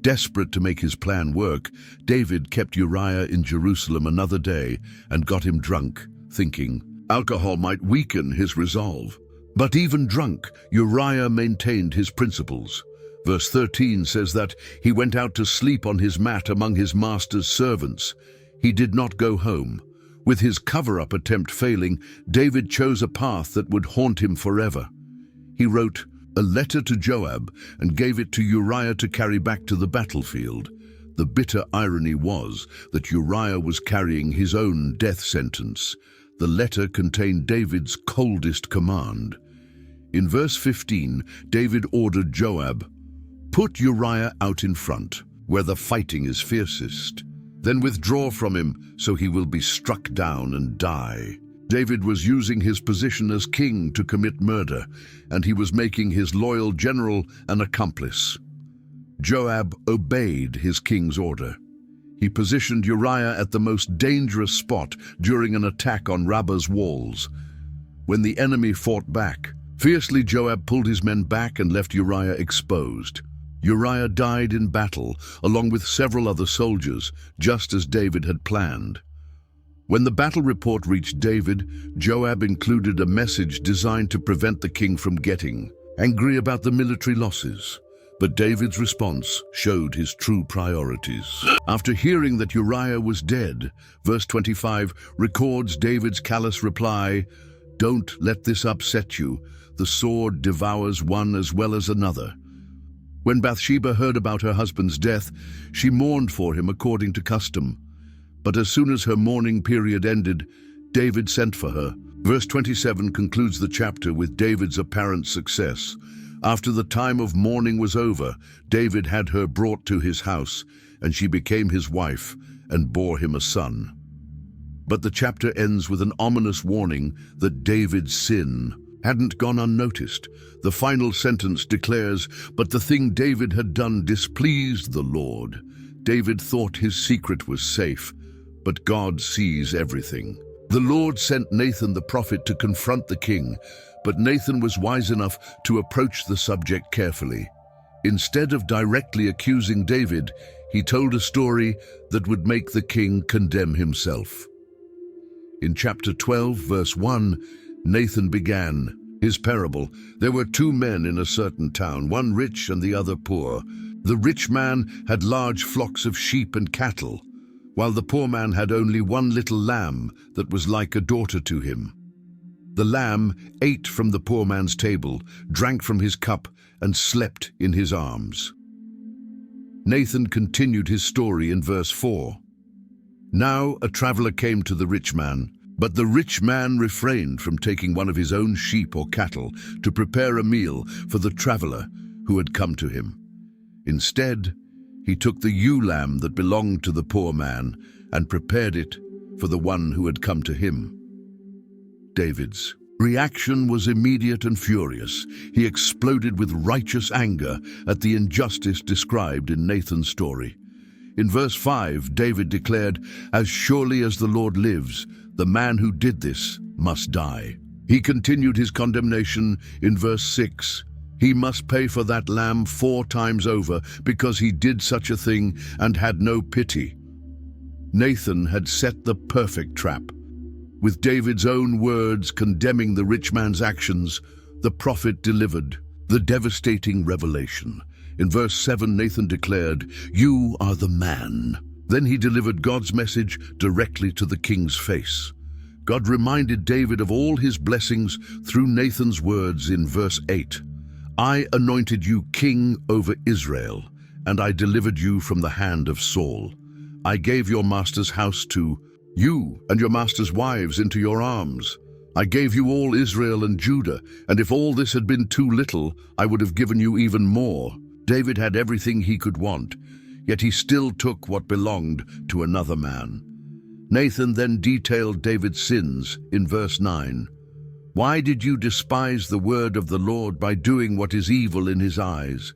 Desperate to make his plan work, David kept Uriah in Jerusalem another day and got him drunk, thinking alcohol might weaken his resolve. But even drunk, Uriah maintained his principles. Verse 13 says that he went out to sleep on his mat among his master's servants. He did not go home. With his cover-up attempt failing, David chose a path that would haunt him forever. He wrote a letter to Joab and gave it to Uriah to carry back to the battlefield. The bitter irony was that Uriah was carrying his own death sentence. The letter contained David's coldest command. In verse 15, David ordered Joab, "Put Uriah out in front, where the fighting is fiercest." Then withdraw from him, so he will be struck down and die. David was using his position as king to commit murder, and he was making his loyal general an accomplice. Joab obeyed his king's order. He positioned Uriah at the most dangerous spot during an attack on Rabbah's walls. When the enemy fought back, fiercely Joab pulled his men back and left Uriah exposed. Uriah died in battle, along with several other soldiers, just as David had planned. When the battle report reached David, Joab included a message designed to prevent the king from getting angry about the military losses. But David's response showed his true priorities. After hearing that Uriah was dead, verse 25 records David's callous reply, "Don't let this upset you. The sword devours one as well as another." When Bathsheba heard about her husband's death, she mourned for him according to custom. But as soon as her mourning period ended, David sent for her. Verse 27 concludes the chapter with David's apparent success. After the time of mourning was over, David had her brought to his house, and she became his wife and bore him a son. But the chapter ends with an ominous warning that David's sin hadn't gone unnoticed. The final sentence declares, "But the thing David had done displeased the Lord." David thought his secret was safe, but God sees everything. The Lord sent Nathan the prophet to confront the king, but Nathan was wise enough to approach the subject carefully. Instead of directly accusing David, he told a story that would make the king condemn himself. In chapter 12, verse 1, Nathan began his parable. There were two men in a certain town, one rich and the other poor. The rich man had large flocks of sheep and cattle, while the poor man had only one little lamb that was like a daughter to him. The lamb ate from the poor man's table, drank from his cup, and slept in his arms. Nathan continued his story in verse 4. Now a traveler came to the rich man, but the rich man refrained from taking one of his own sheep or cattle to prepare a meal for the traveler who had come to him. Instead, he took the ewe lamb that belonged to the poor man and prepared it for the one who had come to him. David's reaction was immediate and furious. He exploded with righteous anger at the injustice described in Nathan's story. In verse 5, David declared, "As surely as the Lord lives, the man who did this must die." He continued his condemnation in verse 6. He must pay for that lamb 4 times over because he did such a thing and had no pity. Nathan had set the perfect trap. With David's own words condemning the rich man's actions, the prophet delivered the devastating revelation. In verse 7, Nathan declared, "You are the man." Then he delivered God's message directly to the king's face. God reminded David of all his blessings through Nathan's words in verse 8. "I anointed you king over Israel, and I delivered you from the hand of Saul. I gave your master's house to you and your master's wives into your arms. I gave you all Israel and Judah, and if all this had been too little, I would have given you even more." David had everything he could want, yet he still took what belonged to another man. Nathan then detailed David's sins in verse 9. "Why did you despise the word of the Lord by doing what is evil in his eyes?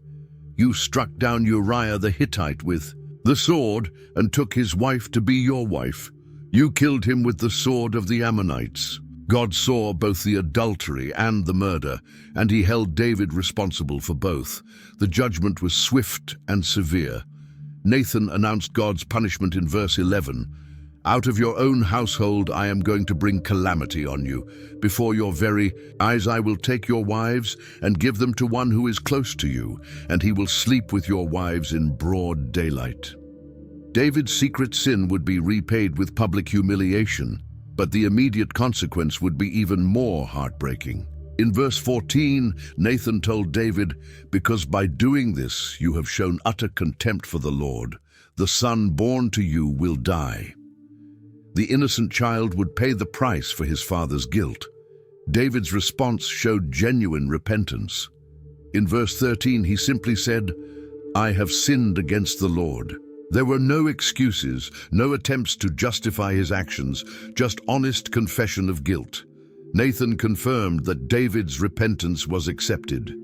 You struck down Uriah the Hittite with the sword and took his wife to be your wife. You killed him with the sword of the Ammonites." God saw both the adultery and the murder, and he held David responsible for both. The judgment was swift and severe. Nathan announced God's punishment in verse 11. "Out of your own household I am going to bring calamity on you. Before your very eyes I will take your wives and give them to one who is close to you, and he will sleep with your wives in broad daylight." David's secret sin would be repaid with public humiliation, but the immediate consequence would be even more heartbreaking. In verse 14, Nathan told David, "Because by doing this you have shown utter contempt for the Lord, the son born to you will die." The innocent child would pay the price for his father's guilt. David's response showed genuine repentance. In verse 13, he simply said, "I have sinned against the Lord." There were no excuses, no attempts to justify his actions, just honest confession of guilt. Nathan confirmed that David's repentance was accepted.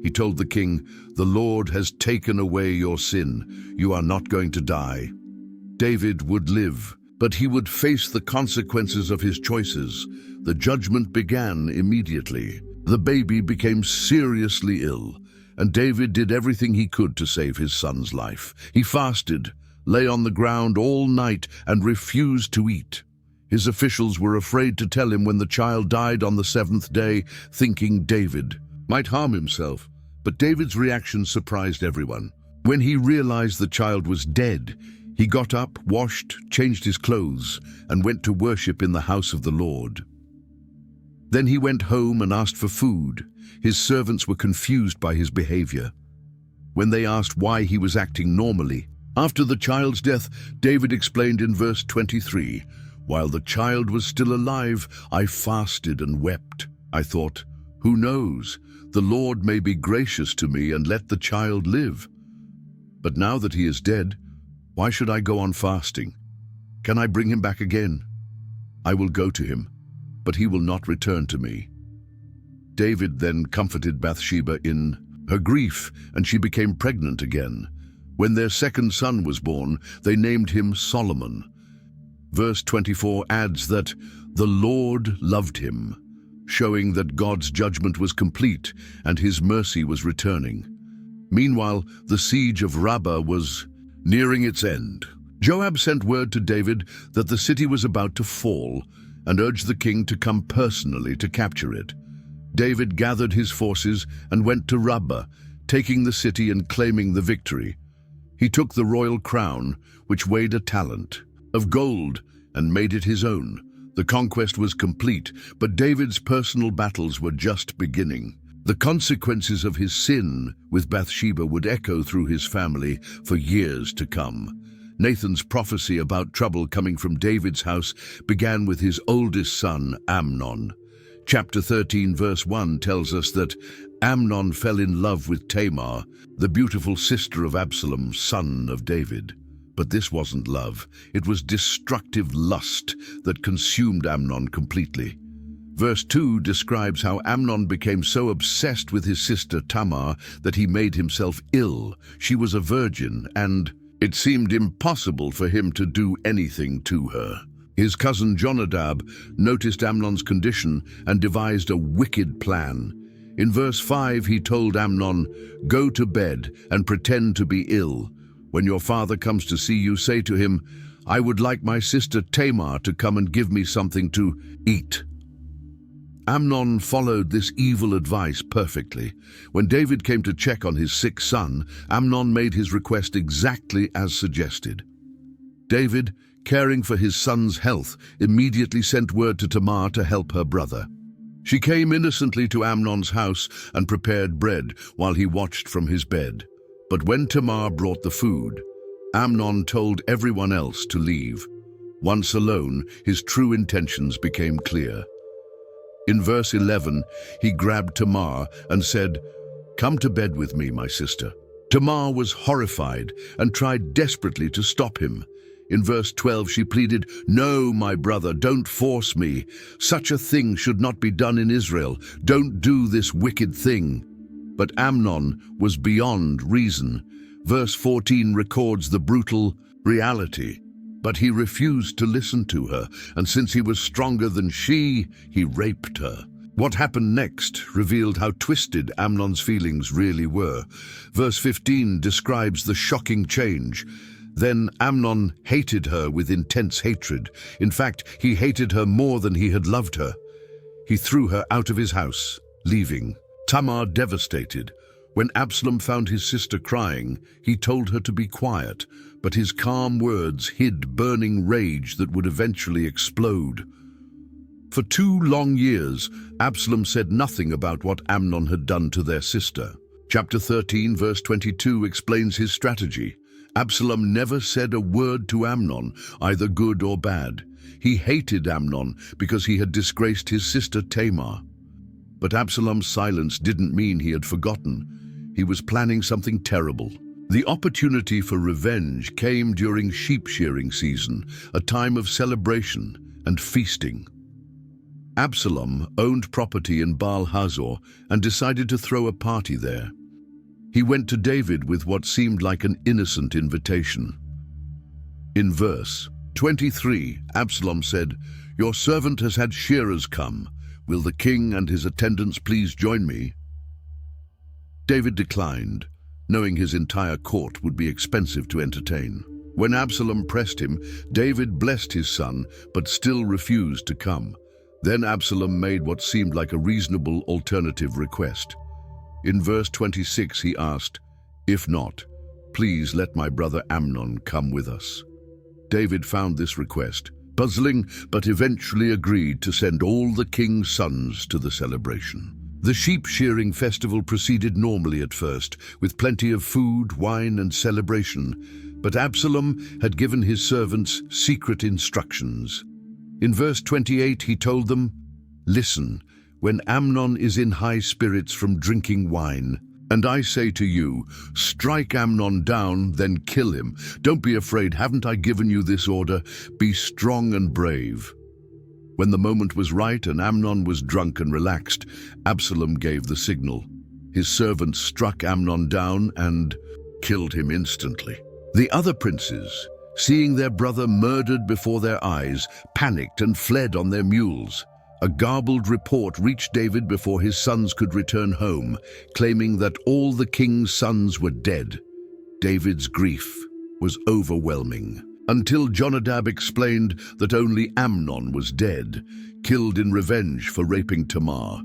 He told the king, "The Lord has taken away your sin. You are not going to die." David would live, but he would face the consequences of his choices. The judgment began immediately. The baby became seriously ill, and David did everything he could to save his son's life. He fasted, lay on the ground all night, and refused to eat. His officials were afraid to tell him when the child died on the seventh day, thinking David might harm himself. But David's reaction surprised everyone. When he realized the child was dead, he got up, washed, changed his clothes, and went to worship in the house of the Lord. Then he went home and asked for food. His servants were confused by his behavior. When they asked why he was acting normally, after the child's death, David explained in verse 23, "While the child was still alive, I fasted and wept. I thought, who knows, the Lord may be gracious to me and let the child live. But now that he is dead, why should I go on fasting? Can I bring him back again? I will go to him, but he will not return to me." David then comforted Bathsheba in her grief, and she became pregnant again. When their second son was born, they named him Solomon. Verse 24 adds that the Lord loved him, showing that God's judgment was complete and his mercy was returning. Meanwhile, the siege of Rabbah was nearing its end. Joab sent word to David that the city was about to fall and urged the king to come personally to capture it. David gathered his forces and went to Rabbah, taking the city and claiming the victory. He took the royal crown, which weighed a talent, of gold, and made it his own. The conquest was complete, but David's personal battles were just beginning. The consequences of his sin with Bathsheba would echo through his family for years to come. Nathan's prophecy about trouble coming from David's house began with his oldest son, Amnon. Chapter 13, verse 1 tells us that Amnon fell in love with Tamar, the beautiful sister of Absalom, son of David. But this wasn't love. It was destructive lust that consumed Amnon completely. Verse 2 describes how Amnon became so obsessed with his sister Tamar that he made himself ill. She was a virgin, and it seemed impossible for him to do anything to her. His cousin Jonadab noticed Amnon's condition and devised a wicked plan. In verse 5 he told Amnon, "Go to bed and pretend to be ill. When your father comes to see you, say to him, 'I would like my sister Tamar to come and give me something to eat.'" Amnon followed this evil advice perfectly. When David came to check on his sick son, Amnon made his request exactly as suggested. David, caring for his son's health, immediately sent word to Tamar to help her brother. She came innocently to Amnon's house and prepared bread while he watched from his bed. But when Tamar brought the food, Amnon told everyone else to leave. Once alone, his true intentions became clear. In verse 11, he grabbed Tamar and said, "Come to bed with me, my sister." Tamar was horrified and tried desperately to stop him. In verse 12, she pleaded, "No, my brother, don't force me. Such a thing should not be done in Israel. Don't do this wicked thing." But Amnon was beyond reason. Verse 14 records the brutal reality. But he refused to listen to her, and since he was stronger than she, he raped her. What happened next revealed how twisted Amnon's feelings really were. Verse 15 describes the shocking change. Then Amnon hated her with intense hatred. In fact, he hated her more than he had loved her. He threw her out of his house, leaving. Tamar devastated. When Absalom found his sister crying, he told her to be quiet, but his calm words hid burning rage that would eventually explode. For 2 long years, Absalom said nothing about what Amnon had done to their sister. Chapter 13, verse 22 explains his strategy. Absalom never said a word to Amnon, either good or bad. He hated Amnon because he had disgraced his sister Tamar. But Absalom's silence didn't mean he had forgotten. He was planning something terrible. The opportunity for revenge came during sheep-shearing season, a time of celebration and feasting. Absalom owned property in Baal-Hazor and decided to throw a party there. He went to David with what seemed like an innocent invitation. In verse 23, Absalom said, "Your servant has had shearers come. Will the king and his attendants please join me?" David declined, knowing his entire court would be expensive to entertain. When Absalom pressed him, David blessed his son, but still refused to come. Then Absalom made what seemed like a reasonable alternative request. In verse 26 he asked, "If not, please let my brother Amnon come with us." David found this request puzzling, but eventually agreed to send all the king's sons to the celebration. The sheep-shearing festival proceeded normally at first, with plenty of food, wine, and celebration, but Absalom had given his servants secret instructions. In verse 28 he told them, "Listen, when Amnon is in high spirits from drinking wine, and I say to you, strike Amnon down, then kill him. Don't be afraid, haven't I given you this order? Be strong and brave." When the moment was right and Amnon was drunk and relaxed, Absalom gave the signal. His servants struck Amnon down and killed him instantly. The other princes, seeing their brother murdered before their eyes, panicked and fled on their mules. A garbled report reached David before his sons could return home, claiming that all the king's sons were dead. David's grief was overwhelming, until Jonadab explained that only Amnon was dead, killed in revenge for raping Tamar.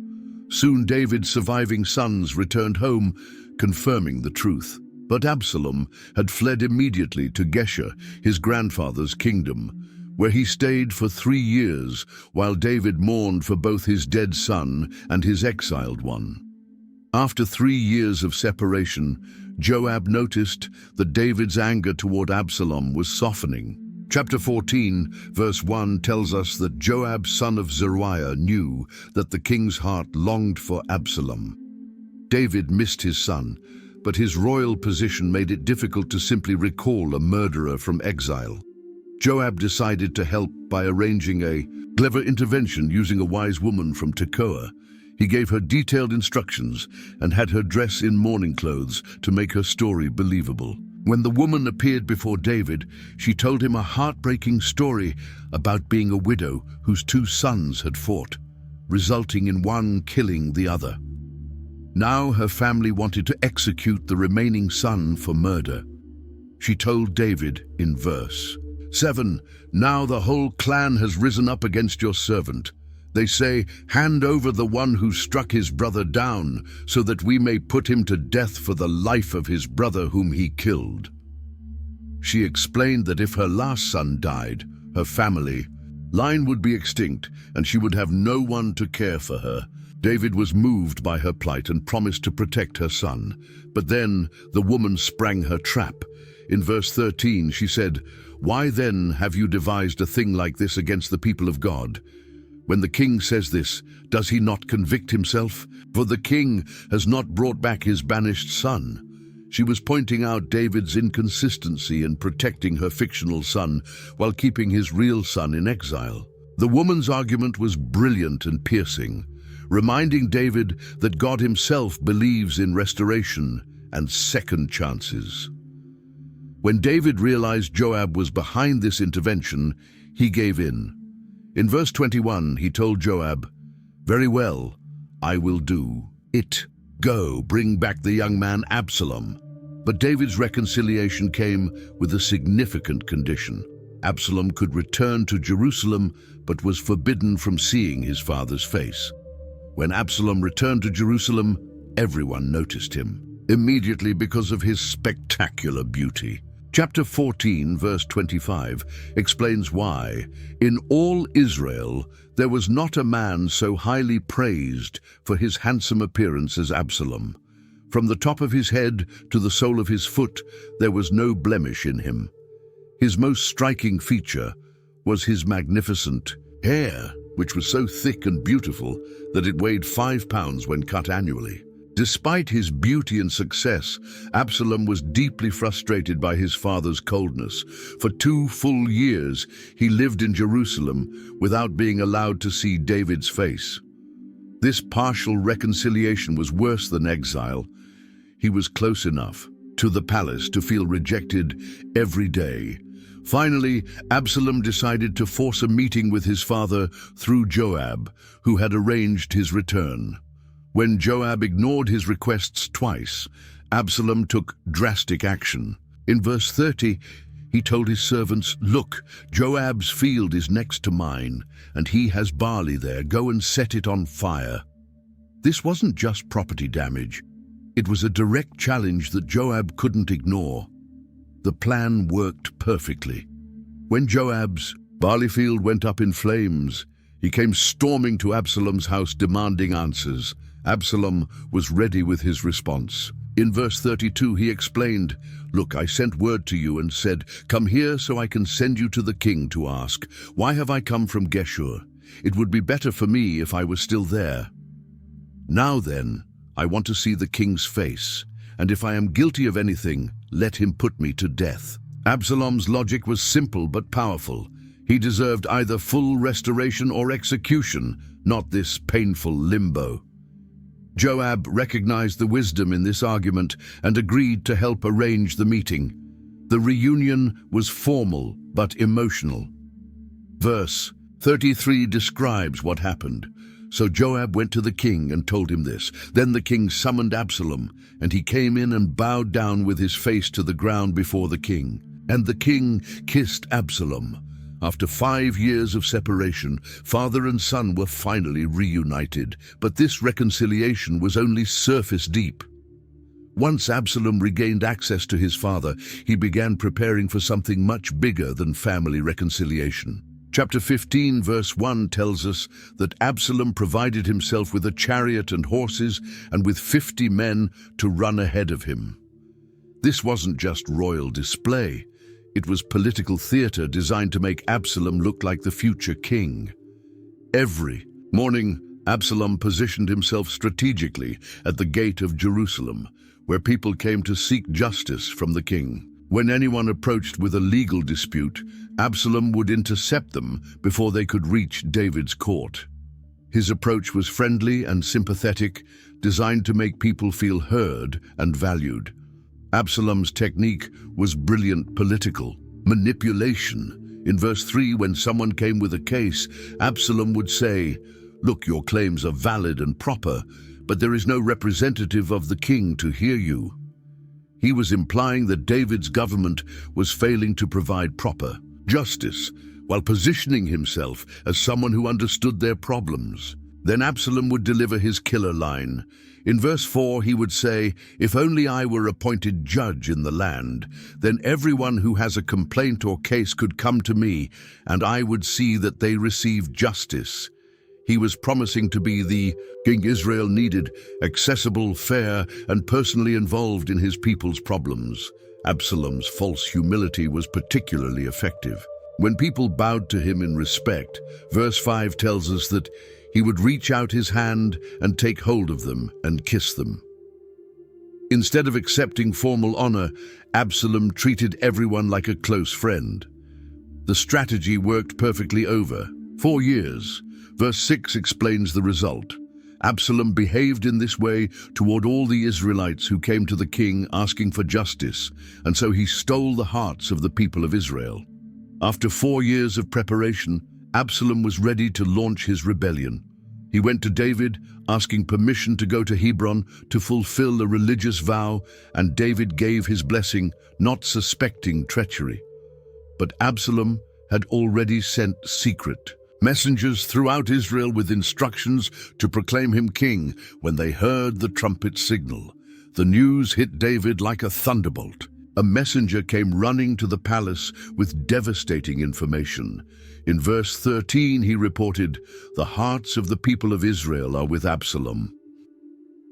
Soon David's surviving sons returned home, confirming the truth. But Absalom had fled immediately to Geshur, his grandfather's kingdom, where he stayed for 3 years while David mourned for both his dead son and his exiled one. After 3 years of separation, Joab noticed that David's anger toward Absalom was softening. Chapter 14, verse 1 tells us that Joab, son of Zeruiah, knew that the king's heart longed for Absalom. David missed his son, but his royal position made it difficult to simply recall a murderer from exile. Joab decided to help by arranging a clever intervention using a wise woman from Tekoa. He gave her detailed instructions and had her dress in mourning clothes to make her story believable. When the woman appeared before David, she told him a heartbreaking story about being a widow whose 2 sons had fought, resulting in one killing the other. Now her family wanted to execute the remaining son for murder. She told David in verse 7, "Now the whole clan has risen up against your servant. They say, 'Hand over the one who struck his brother down, so that we may put him to death for the life of his brother whom he killed.'" She explained that if her last son died, her family line would be extinct and she would have no one to care for her. David was moved by her plight and promised to protect her son. But then the woman sprang her trap. In verse 13 she said, "Why then have you devised a thing like this against the people of God? When the king says this, does he not convict himself? For the king has not brought back his banished son." She was pointing out David's inconsistency in protecting her fictional son while keeping his real son in exile. The woman's argument was brilliant and piercing, reminding David that God himself believes in restoration and second chances. When David realized Joab was behind this intervention, he gave in. In verse 21, he told Joab, "Very well, I will do it. Go, bring back the young man Absalom." But David's reconciliation came with a significant condition. Absalom could return to Jerusalem, but was forbidden from seeing his father's face. When Absalom returned to Jerusalem, everyone noticed him, immediately because of his spectacular beauty. Chapter 14, verse 25, explains why, in all Israel, there was not a man so highly praised for his handsome appearance as Absalom. From the top of his head to the sole of his foot, there was no blemish in him. His most striking feature was his magnificent hair, which was so thick and beautiful that it weighed 5 pounds when cut annually. Despite his beauty and success, Absalom was deeply frustrated by his father's coldness. For 2 full years, he lived in Jerusalem without being allowed to see David's face. This partial reconciliation was worse than exile. He was close enough to the palace to feel rejected every day. Finally, Absalom decided to force a meeting with his father through Joab, who had arranged his return. When Joab ignored his requests twice, Absalom took drastic action. In verse 30, he told his servants, "Look, Joab's field is next to mine, and he has barley there. Go and set it on fire." This wasn't just property damage. It was a direct challenge that Joab couldn't ignore. The plan worked perfectly. When Joab's barley field went up in flames, he came storming to Absalom's house demanding answers. Absalom was ready with his response. In verse 32, he explained, "Look, I sent word to you and said, 'Come here so I can send you to the king to ask, why have I come from Geshur? It would be better for me if I was still there. Now then, I want to see the king's face, and if I am guilty of anything, let him put me to death.'" Absalom's logic was simple but powerful. He deserved either full restoration or execution, not this painful limbo. Joab recognized the wisdom in this argument and agreed to help arrange the meeting. The reunion was formal but emotional. Verse 33 describes what happened. So Joab went to the king and told him this. Then the king summoned Absalom, and he came in and bowed down with his face to the ground before the king. And the king kissed Absalom. After 5 years of separation, father and son were finally reunited, but this reconciliation was only surface deep. Once Absalom regained access to his father, he began preparing for something much bigger than family reconciliation. Chapter 15, verse 1 tells us that Absalom provided himself with a chariot and horses and with 50 men to run ahead of him. This wasn't just royal display. It was political theater designed to make Absalom look like the future king. Every morning, Absalom positioned himself strategically at the gate of Jerusalem, where people came to seek justice from the king. When anyone approached with a legal dispute, Absalom would intercept them before they could reach David's court. His approach was friendly and sympathetic, designed to make people feel heard and valued. Absalom's technique was brilliant political manipulation. In verse 3, when someone came with a case, Absalom would say, "Look, your claims are valid and proper, but there is no representative of the king to hear you." He was implying that David's government was failing to provide proper justice, while positioning himself as someone who understood their problems. Then Absalom would deliver his killer line. In verse 4, he would say, "If only I were appointed judge in the land, then everyone who has a complaint or case could come to me, and I would see that they receive justice." He was promising to be the king Israel needed, accessible, fair, and personally involved in his people's problems. Absalom's false humility was particularly effective. When people bowed to him in respect, verse 5 tells us that he would reach out his hand and take hold of them and kiss them. Instead of accepting formal honor, Absalom treated everyone like a close friend. The strategy worked perfectly over 4 years. Verse 6 explains the result. Absalom behaved in this way toward all the Israelites who came to the king asking for justice, and so he stole the hearts of the people of Israel. After 4 years of preparation, Absalom was ready to launch his rebellion. He went to David, asking permission to go to Hebron to fulfill a religious vow, and David gave his blessing, not suspecting treachery. But Absalom had already sent secret messengers throughout Israel with instructions to proclaim him king when they heard the trumpet signal. The news hit David like a thunderbolt. A messenger came running to the palace with devastating information. In verse 13, he reported, "The hearts of the people of Israel are with Absalom."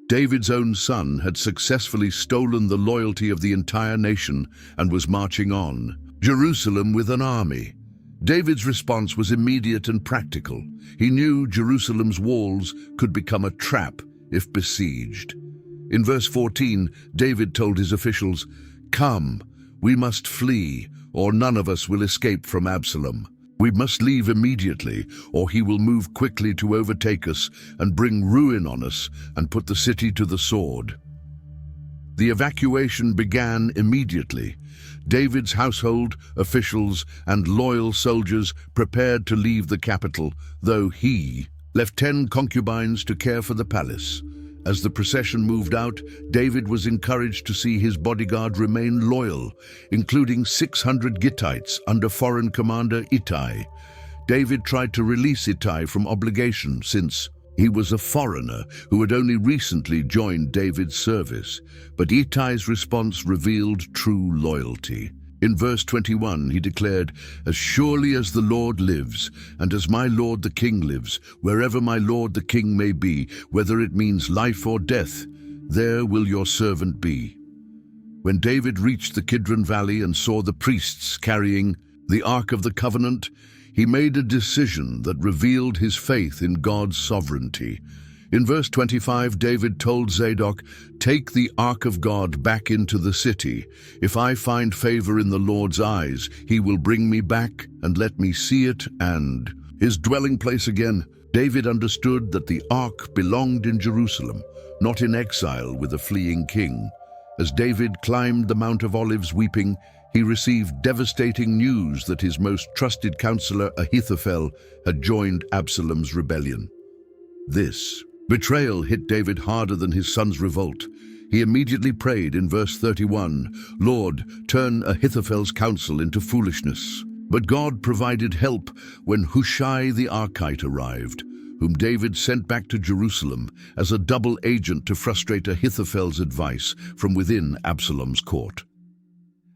David's own son had successfully stolen the loyalty of the entire nation and was marching on Jerusalem with an army. David's response was immediate and practical. He knew Jerusalem's walls could become a trap if besieged. In verse 14, David told his officials, "Come, we must flee, or none of us will escape from Absalom. We must leave immediately, or he will move quickly to overtake us and bring ruin on us and put the city to the sword." The evacuation began immediately. David's household, officials, and loyal soldiers prepared to leave the capital, though he left 10 concubines to care for the palace. As the procession moved out, David was encouraged to see his bodyguard remain loyal, including 600 Gittites under foreign commander Ittai. David tried to release Ittai from obligation since he was a foreigner who had only recently joined David's service, but Ittai's response revealed true loyalty. In verse 21, he declared, "As surely as the Lord lives, and as my lord the king lives, wherever my lord the king may be, whether it means life or death, there will your servant be." When David reached the Kidron Valley and saw the priests carrying the Ark of the Covenant, he made a decision that revealed his faith in God's sovereignty. In verse 25, David told Zadok, "Take the Ark of God back into the city. If I find favor in the Lord's eyes, he will bring me back and let me see it and his dwelling place again." David understood that the Ark belonged in Jerusalem, not in exile with a fleeing king. As David climbed the Mount of Olives weeping, he received devastating news that his most trusted counselor Ahithophel had joined Absalom's rebellion. This betrayal hit David harder than his son's revolt. He immediately prayed in verse 31, "Lord, turn Ahithophel's counsel into foolishness." But God provided help when Hushai the Archite arrived, whom David sent back to Jerusalem as a double agent to frustrate Ahithophel's advice from within Absalom's court.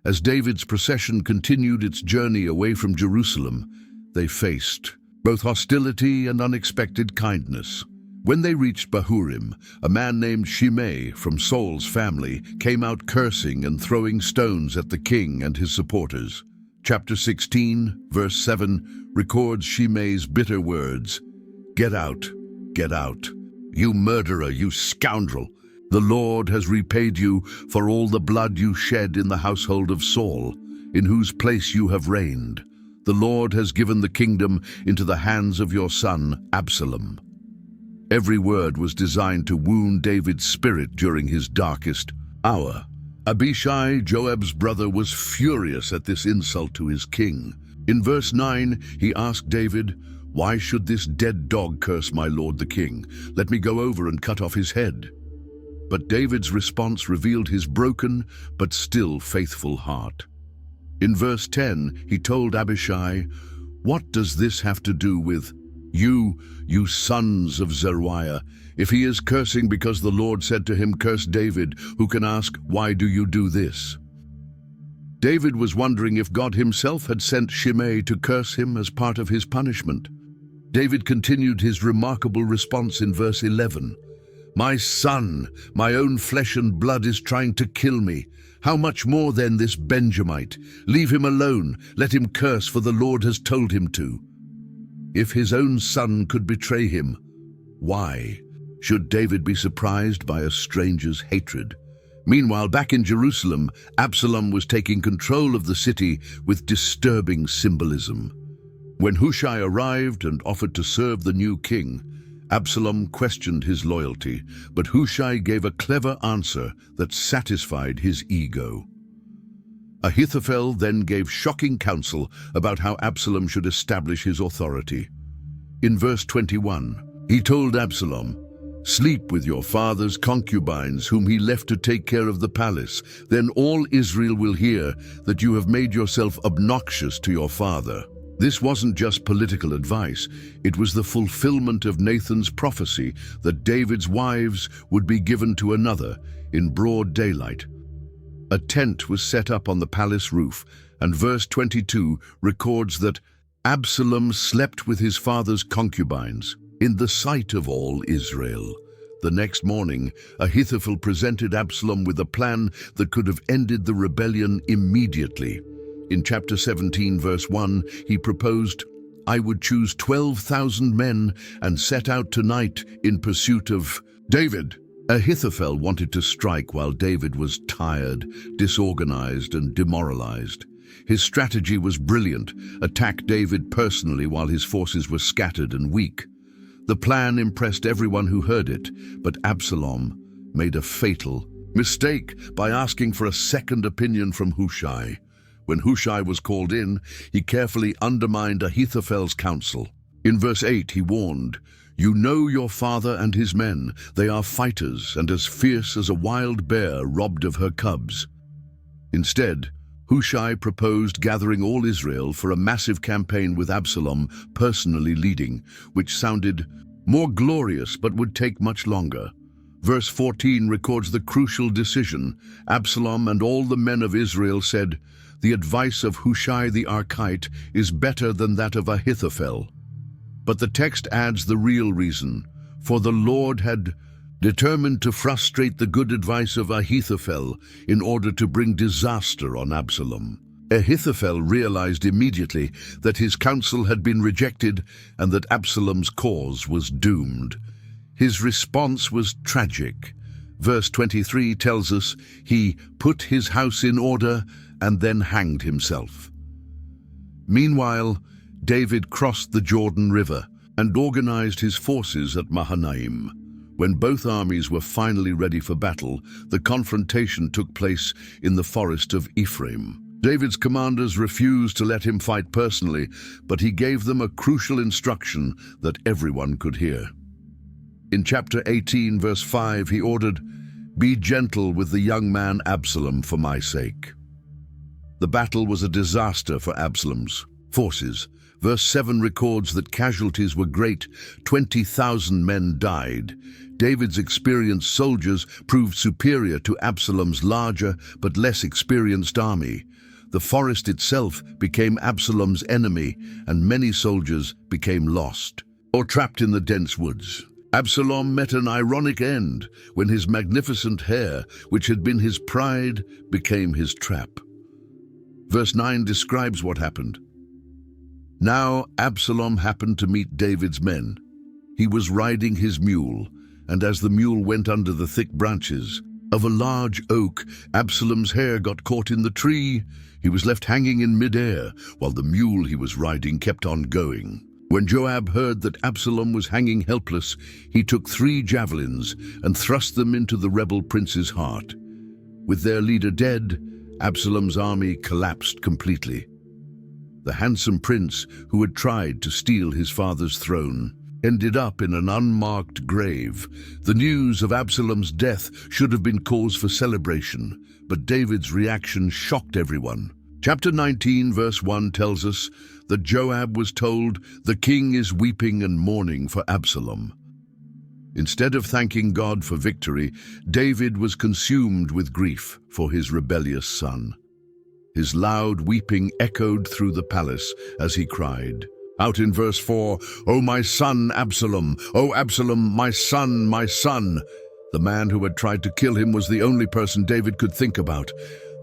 As David's procession continued its journey away from Jerusalem, they faced both hostility and unexpected kindness. When they reached Bahurim, a man named Shimei from Saul's family came out cursing and throwing stones at the king and his supporters. Chapter 16, verse 7, records Shimei's bitter words, "Get out, you murderer, you scoundrel. The Lord has repaid you for all the blood you shed in the household of Saul, in whose place you have reigned. The Lord has given the kingdom into the hands of your son, Absalom." Every word was designed to wound David's spirit during his darkest hour. Abishai, Joab's brother, was furious at this insult to his king. In verse 9, he asked David, "Why should this dead dog curse my lord the king? Let me go over and cut off his head." But David's response revealed his broken but still faithful heart. In verse 10, he told Abishai, "What does this have to do with you, you sons of Zeruiah? If he is cursing because the Lord said to him, 'Curse David,' who can ask, 'Why do you do this?'" David was wondering if God himself had sent Shimei to curse him as part of his punishment. David continued his remarkable response in verse 11. "My son, my own flesh and blood is trying to kill me. How much more then this Benjamite? Leave him alone, let him curse, for the Lord has told him to." If his own son could betray him, why should David be surprised by a stranger's hatred? Meanwhile, back in Jerusalem, Absalom was taking control of the city with disturbing symbolism. When Hushai arrived and offered to serve the new king, Absalom questioned his loyalty, but Hushai gave a clever answer that satisfied his ego. Ahithophel then gave shocking counsel about how Absalom should establish his authority. In verse 21, he told Absalom, "Sleep with your father's concubines, whom he left to take care of the palace. Then all Israel will hear that you have made yourself obnoxious to your father." This wasn't just political advice, it was the fulfillment of Nathan's prophecy that David's wives would be given to another in broad daylight. A tent was set up on the palace roof, and verse 22 records that Absalom slept with his father's concubines in the sight of all Israel. The next morning, Ahithophel presented Absalom with a plan that could have ended the rebellion immediately. In chapter 17, verse 1, he proposed, "I would choose 12,000 men and set out tonight in pursuit of David." Ahithophel wanted to strike while David was tired, disorganized, and demoralized. His strategy was brilliant: attack David personally while his forces were scattered and weak. The plan impressed everyone who heard it, but Absalom made a fatal mistake by asking for a second opinion from Hushai. When Hushai was called in, he carefully undermined Ahithophel's counsel. In verse 8 he warned, "You know your father and his men. They are fighters and as fierce as a wild bear robbed of her cubs." Instead, Hushai proposed gathering all Israel for a massive campaign with Absalom personally leading, which sounded more glorious but would take much longer. Verse 14 records the crucial decision. Absalom and all the men of Israel said, "The advice of Hushai the Archite is better than that of Ahithophel." But the text adds the real reason, for the Lord had determined to frustrate the good advice of Ahithophel in order to bring disaster on Absalom. Ahithophel realized immediately that his counsel had been rejected and that Absalom's cause was doomed. His response was tragic. Verse 23 tells us he put his house in order and then hanged himself. Meanwhile, David crossed the Jordan River and organized his forces at Mahanaim. When both armies were finally ready for battle, the confrontation took place in the forest of Ephraim. David's commanders refused to let him fight personally, but he gave them a crucial instruction that everyone could hear. In chapter 18, verse 5, he ordered, "Be gentle with the young man Absalom for my sake." The battle was a disaster for Absalom's forces. Verse 7 records that casualties were great. 20,000 men died. David's experienced soldiers proved superior to Absalom's larger but less experienced army. The forest itself became Absalom's enemy, and many soldiers became lost or trapped in the dense woods. Absalom met an ironic end when his magnificent hair, which had been his pride, became his trap. Verse 9 describes what happened. Now Absalom happened to meet David's men. He was riding his mule, and as the mule went under the thick branches of a large oak, Absalom's hair got caught in the tree. He was left hanging in midair, while the mule he was riding kept on going. When Joab heard that Absalom was hanging helpless, he took 3 javelins and thrust them into the rebel prince's heart. With their leader dead, Absalom's army collapsed completely. The handsome prince, who had tried to steal his father's throne, ended up in an unmarked grave. The news of Absalom's death should have been cause for celebration, but David's reaction shocked everyone. Chapter 19, verse 1 tells us that Joab was told, "The king is weeping and mourning for Absalom." Instead of thanking God for victory, David was consumed with grief for his rebellious son. His loud weeping echoed through the palace as he cried out in verse 4, "O my son Absalom! O Absalom, my son, my son!" The man who had tried to kill him was the only person David could think about.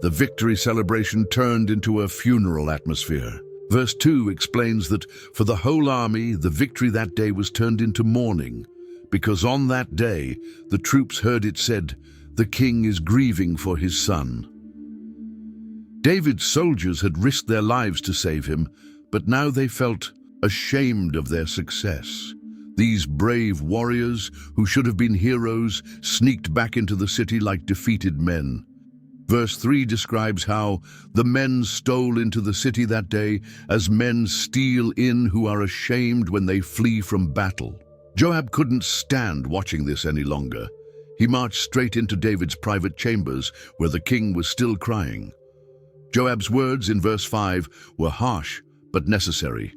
The victory celebration turned into a funeral atmosphere. Verse 2 explains that for the whole army, the victory that day was turned into mourning, because on that day the troops heard it said, "The king is grieving for his son." David's soldiers had risked their lives to save him, but now they felt ashamed of their success. These brave warriors, who should have been heroes, sneaked back into the city like defeated men. Verse 3 describes how the men stole into the city that day as men steal in who are ashamed when they flee from battle. Joab couldn't stand watching this any longer. He marched straight into David's private chambers, where the king was still crying. Joab's words in verse 5 were harsh but necessary.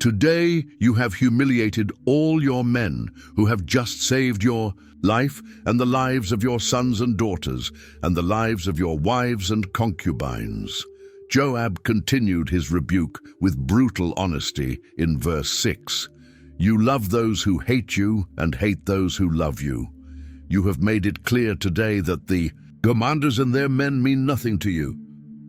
"Today you have humiliated all your men who have just saved your life and the lives of your sons and daughters and the lives of your wives and concubines." Joab continued his rebuke with brutal honesty in verse 6. "You love those who hate you and hate those who love you. You have made it clear today that the commanders and their men mean nothing to you.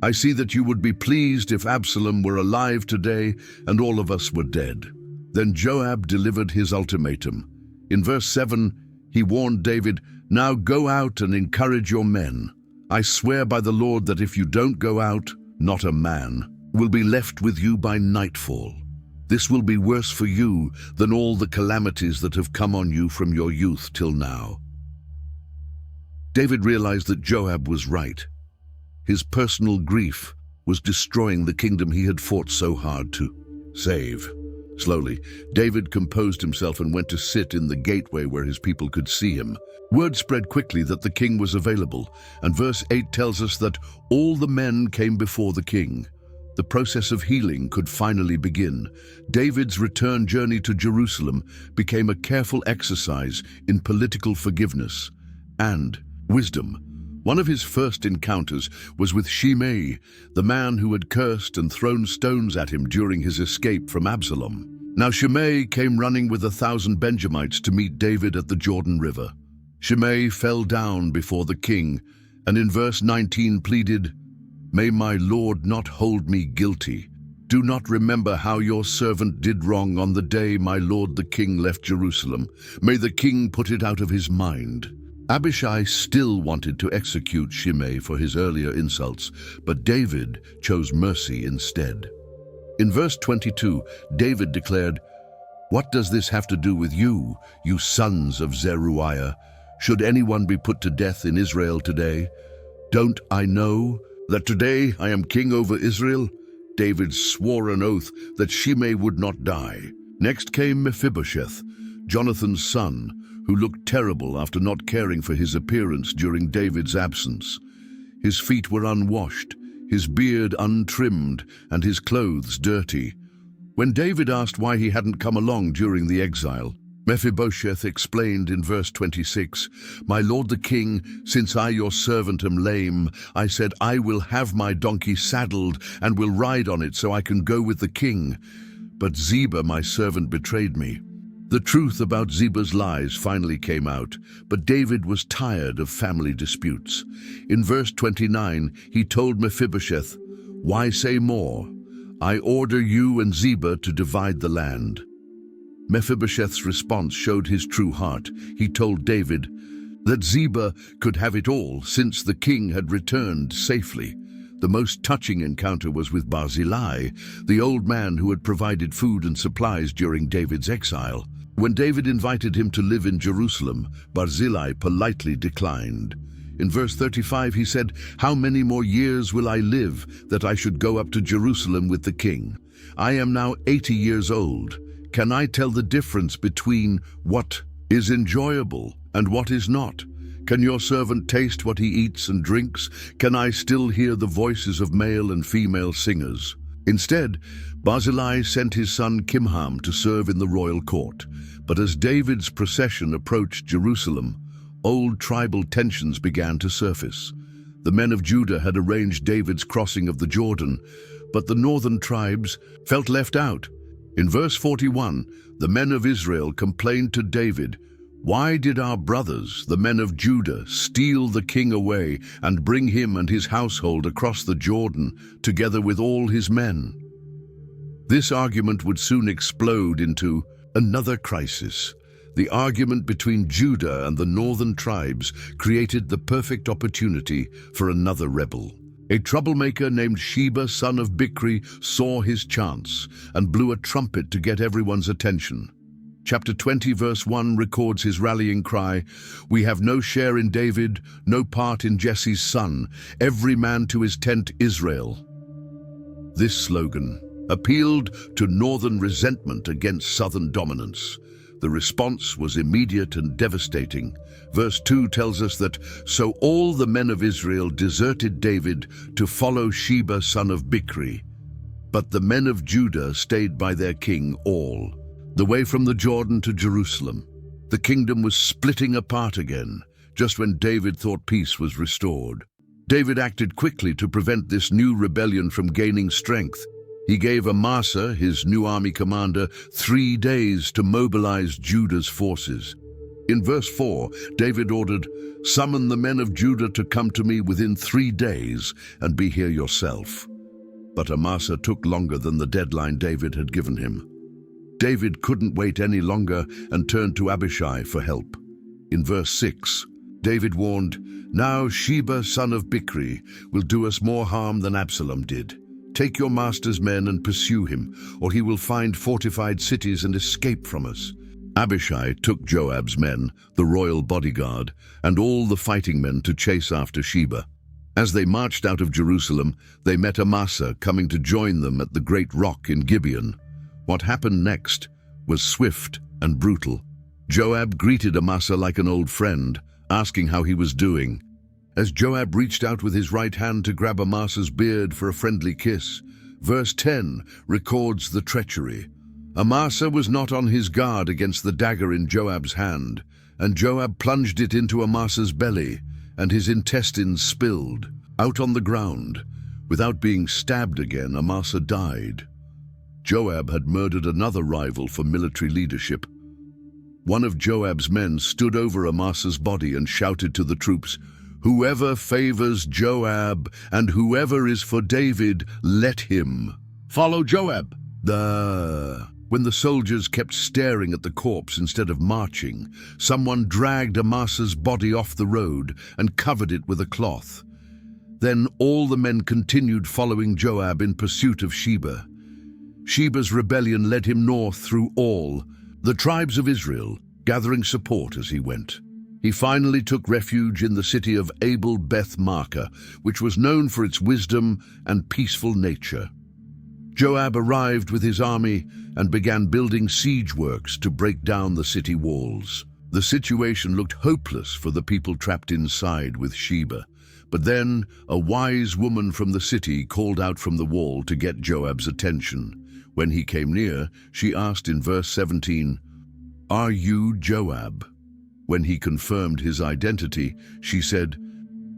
I see that you would be pleased if Absalom were alive today and all of us were dead." Then Joab delivered his ultimatum. In verse 7, He warned David, "Now go out and encourage your men. I swear by the Lord that if you don't go out, not a man will be left with you by nightfall. This will be worse for you than all the calamities that have come on you from your youth till now." David realized that Joab was right. His personal grief was destroying the kingdom he had fought so hard to save. Slowly, David composed himself and went to sit in the gateway where his people could see him. Word spread quickly that the king was available, and verse 8 tells us that all the men came before the king. The process of healing could finally begin. David's return journey to Jerusalem became a careful exercise in political forgiveness and wisdom. One of his first encounters was with Shimei, the man who had cursed and thrown stones at him during his escape from Absalom. Now Shimei came running with 1,000 Benjamites to meet David at the Jordan River. Shimei fell down before the king, and in verse 19 pleaded, "May my Lord not hold me guilty. Do not remember how your servant did wrong on the day my lord the king left Jerusalem. May the king put it out of his mind." Abishai still wanted to execute Shimei for his earlier insults, but David chose mercy instead. In verse 22, David declared, "What does this have to do with you, you sons of Zeruiah? Should anyone be put to death in Israel today? Don't I know that today I am king over Israel?" David swore an oath that Shimei would not die. Next came Mephibosheth, Jonathan's son, who looked terrible after not caring for his appearance during David's absence. His feet were unwashed, his beard untrimmed, and his clothes dirty. When David asked why he hadn't come along during the exile, Mephibosheth explained in verse 26, "My lord the king, since I your servant am lame, I said I will have my donkey saddled and will ride on it so I can go with the king. But Ziba my servant betrayed me." The truth about Ziba's lies finally came out, but David was tired of family disputes. In verse 29, he told Mephibosheth, "Why say more? I order you and Ziba to divide the land." Mephibosheth's response showed his true heart. He told David that Ziba could have it all since the king had returned safely. The most touching encounter was with Barzillai, the old man who had provided food and supplies during David's exile. When David invited him to live in Jerusalem, Barzillai politely declined. In verse 35 he said, "How many more years will I live that I should go up to Jerusalem with the king? I am now 80 years old. Can I tell the difference between what is enjoyable and what is not? Can your servant taste what he eats and drinks? Can I still hear the voices of male and female singers?" Instead, Barzillai sent his son Kimham to serve in the royal court. But as David's procession approached Jerusalem, old tribal tensions began to surface. The men of Judah had arranged David's crossing of the Jordan, but the northern tribes felt left out. In verse 41, the men of Israel complained to David, "Why did our brothers, the men of Judah, steal the king away and bring him and his household across the Jordan, together with all his men?" This argument would soon explode into another crisis. The argument between Judah and the northern tribes created the perfect opportunity for another rebel. A troublemaker named Sheba, son of Bichri, saw his chance and blew a trumpet to get everyone's attention. Chapter 20, verse 1 records his rallying cry, "We have no share in David, no part in Jesse's son, every man to his tent Israel." This slogan appealed to northern resentment against southern dominance. The response was immediate and devastating. Verse 2 tells us that, "So all the men of Israel deserted David to follow Sheba, son of Bichri. But the men of Judah stayed by their king all the way from the Jordan to Jerusalem." The kingdom was splitting apart again, just when David thought peace was restored. David acted quickly to prevent this new rebellion from gaining strength. He gave Amasa, his new army commander, 3 days to mobilize Judah's forces. In verse 4, David ordered, "Summon the men of Judah to come to me within 3 days and be here yourself." But Amasa took longer than the deadline David had given him. David couldn't wait any longer and turned to Abishai for help. In verse 6, David warned, "Now Sheba, son of Bichri, will do us more harm than Absalom did. Take your master's men and pursue him, or he will find fortified cities and escape from us." Abishai took Joab's men, the royal bodyguard, and all the fighting men to chase after Sheba. As they marched out of Jerusalem, they met Amasa coming to join them at the great rock in Gibeon. What happened next was swift and brutal. Joab greeted Amasa like an old friend, asking how he was doing. As Joab reached out with his right hand to grab Amasa's beard for a friendly kiss, verse 10 records the treachery. Amasa was not on his guard against the dagger in Joab's hand, and Joab plunged it into Amasa's belly, and his intestines spilled out on the ground. Without being stabbed again, Amasa died. Joab had murdered another rival for military leadership. One of Joab's men stood over Amasa's body and shouted to the troops, "Whoever favors Joab and whoever is for David, let him follow Joab." When the soldiers kept staring at the corpse instead of marching, someone dragged Amasa's body off the road and covered it with a cloth. Then all the men continued following Joab in pursuit of Sheba. Sheba's rebellion led him north through all the tribes of Israel, gathering support as he went. He finally took refuge in the city of Abel-Beth-Maachah, which was known for its wisdom and peaceful nature. Joab arrived with his army and began building siege works to break down the city walls. The situation looked hopeless for the people trapped inside with Sheba. But then a wise woman from the city called out from the wall to get Joab's attention. When he came near, she asked in verse 17, "Are you Joab?" When he confirmed his identity, she said,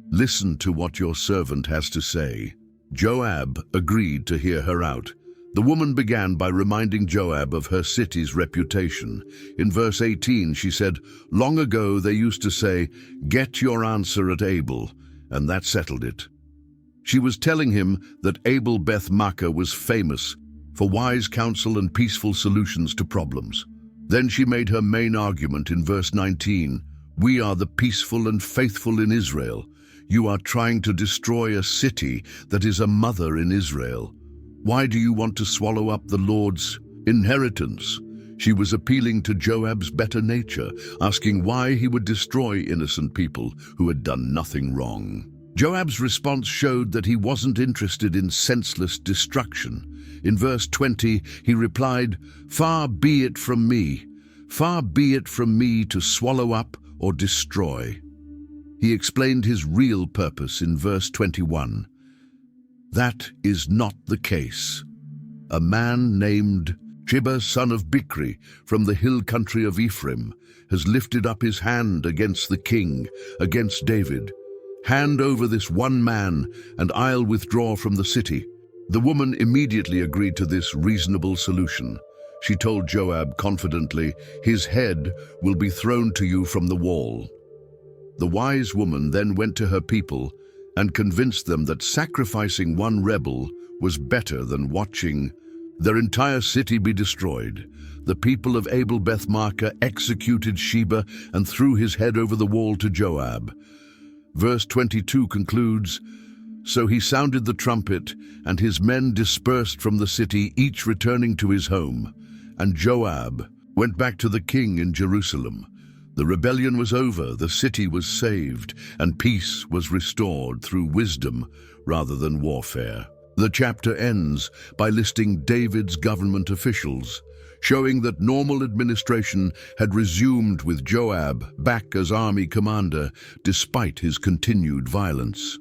"Listen to what your servant has to say." Joab agreed to hear her out. The woman began by reminding Joab of her city's reputation. In verse 18, she said, "Long ago they used to say, 'Get your answer at Abel,' and that settled it." She was telling him that Abel-Beth-Maachah was famous for wise counsel and peaceful solutions to problems. Then she made her main argument in verse 19, "We are the peaceful and faithful in Israel. You are trying to destroy a city that is a mother in Israel. Why do you want to swallow up the Lord's inheritance?" She was appealing to Joab's better nature, asking why he would destroy innocent people who had done nothing wrong. Joab's response showed that he wasn't interested in senseless destruction. In verse 20, he replied, "Far be it from me to swallow up or destroy." He explained his real purpose in verse 21. That is not the case. A man named Sheba, son of Bichri, from the hill country of Ephraim, has lifted up his hand against the king, against David. Hand over this one man, and I'll withdraw from the city. The woman immediately agreed to this reasonable solution. She told Joab confidently, "His head will be thrown to you from the wall." The wise woman then went to her people and convinced them that sacrificing one rebel was better than watching their entire city be destroyed. The people of Abel-Beth-Maachah executed Sheba and threw his head over the wall to Joab. Verse 22 concludes, "So he sounded the trumpet, and his men dispersed from the city, each returning to his home. And Joab went back to the king in Jerusalem. The rebellion was over, the city was saved, and peace was restored through wisdom rather than warfare." The chapter ends by listing David's government officials, showing that normal administration had resumed with Joab back as army commander despite his continued violence.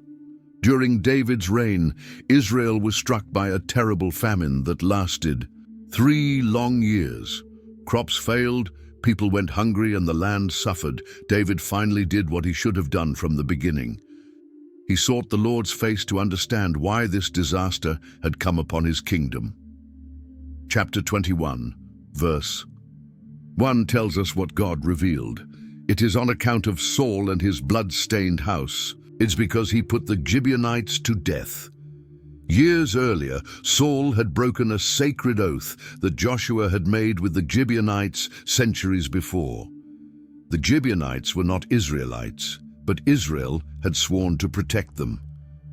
During David's reign, Israel was struck by a terrible famine that lasted 3 long years. Crops failed, people went hungry, and the land suffered. David finally did what he should have done from the beginning. He sought the Lord's face to understand why this disaster had come upon his kingdom. Chapter 21, verse 1 tells us what God revealed. It is on account of Saul and his blood-stained house. It's because he put the Gibeonites to death. Years earlier, Saul had broken a sacred oath that Joshua had made with the Gibeonites centuries before. The Gibeonites were not Israelites, but Israel had sworn to protect them.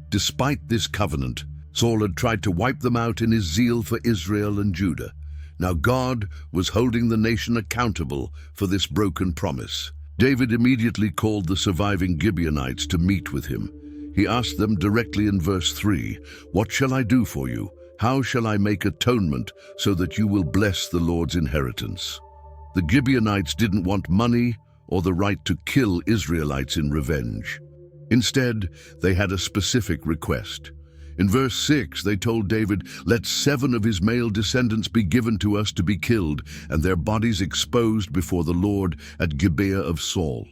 Despite this covenant, Saul had tried to wipe them out in his zeal for Israel and Judah. Now God was holding the nation accountable for this broken promise. David immediately called the surviving Gibeonites to meet with him. He asked them directly in verse 3, "What shall I do for you? How shall I make atonement so that you will bless the Lord's inheritance?" The Gibeonites didn't want money or the right to kill Israelites in revenge. Instead, they had a specific request. In verse 6, they told David, "Let 7 of his male descendants be given to us to be killed, and their bodies exposed before the Lord at Gibeon of Saul,"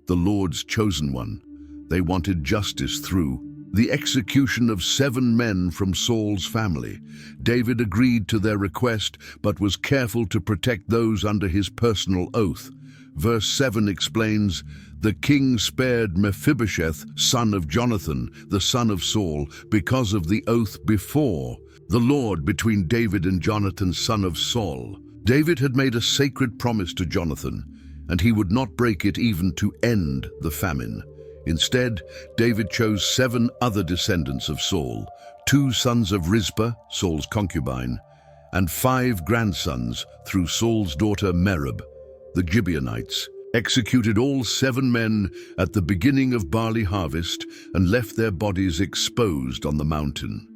the Lord's chosen one. They wanted justice through the execution of 7 men from Saul's family. David agreed to their request, but was careful to protect those under his personal oath. Verse 7 explains, "The king spared Mephibosheth, son of Jonathan, the son of Saul, because of the oath before the Lord between David and Jonathan, son of Saul." David had made a sacred promise to Jonathan, and he would not break it even to end the famine. Instead, David chose 7 other descendants of Saul, 2 sons of Rizpah, Saul's concubine, and 5 grandsons through Saul's daughter Merab. The Gibeonites executed all 7 men at the beginning of barley harvest and left their bodies exposed on the mountain.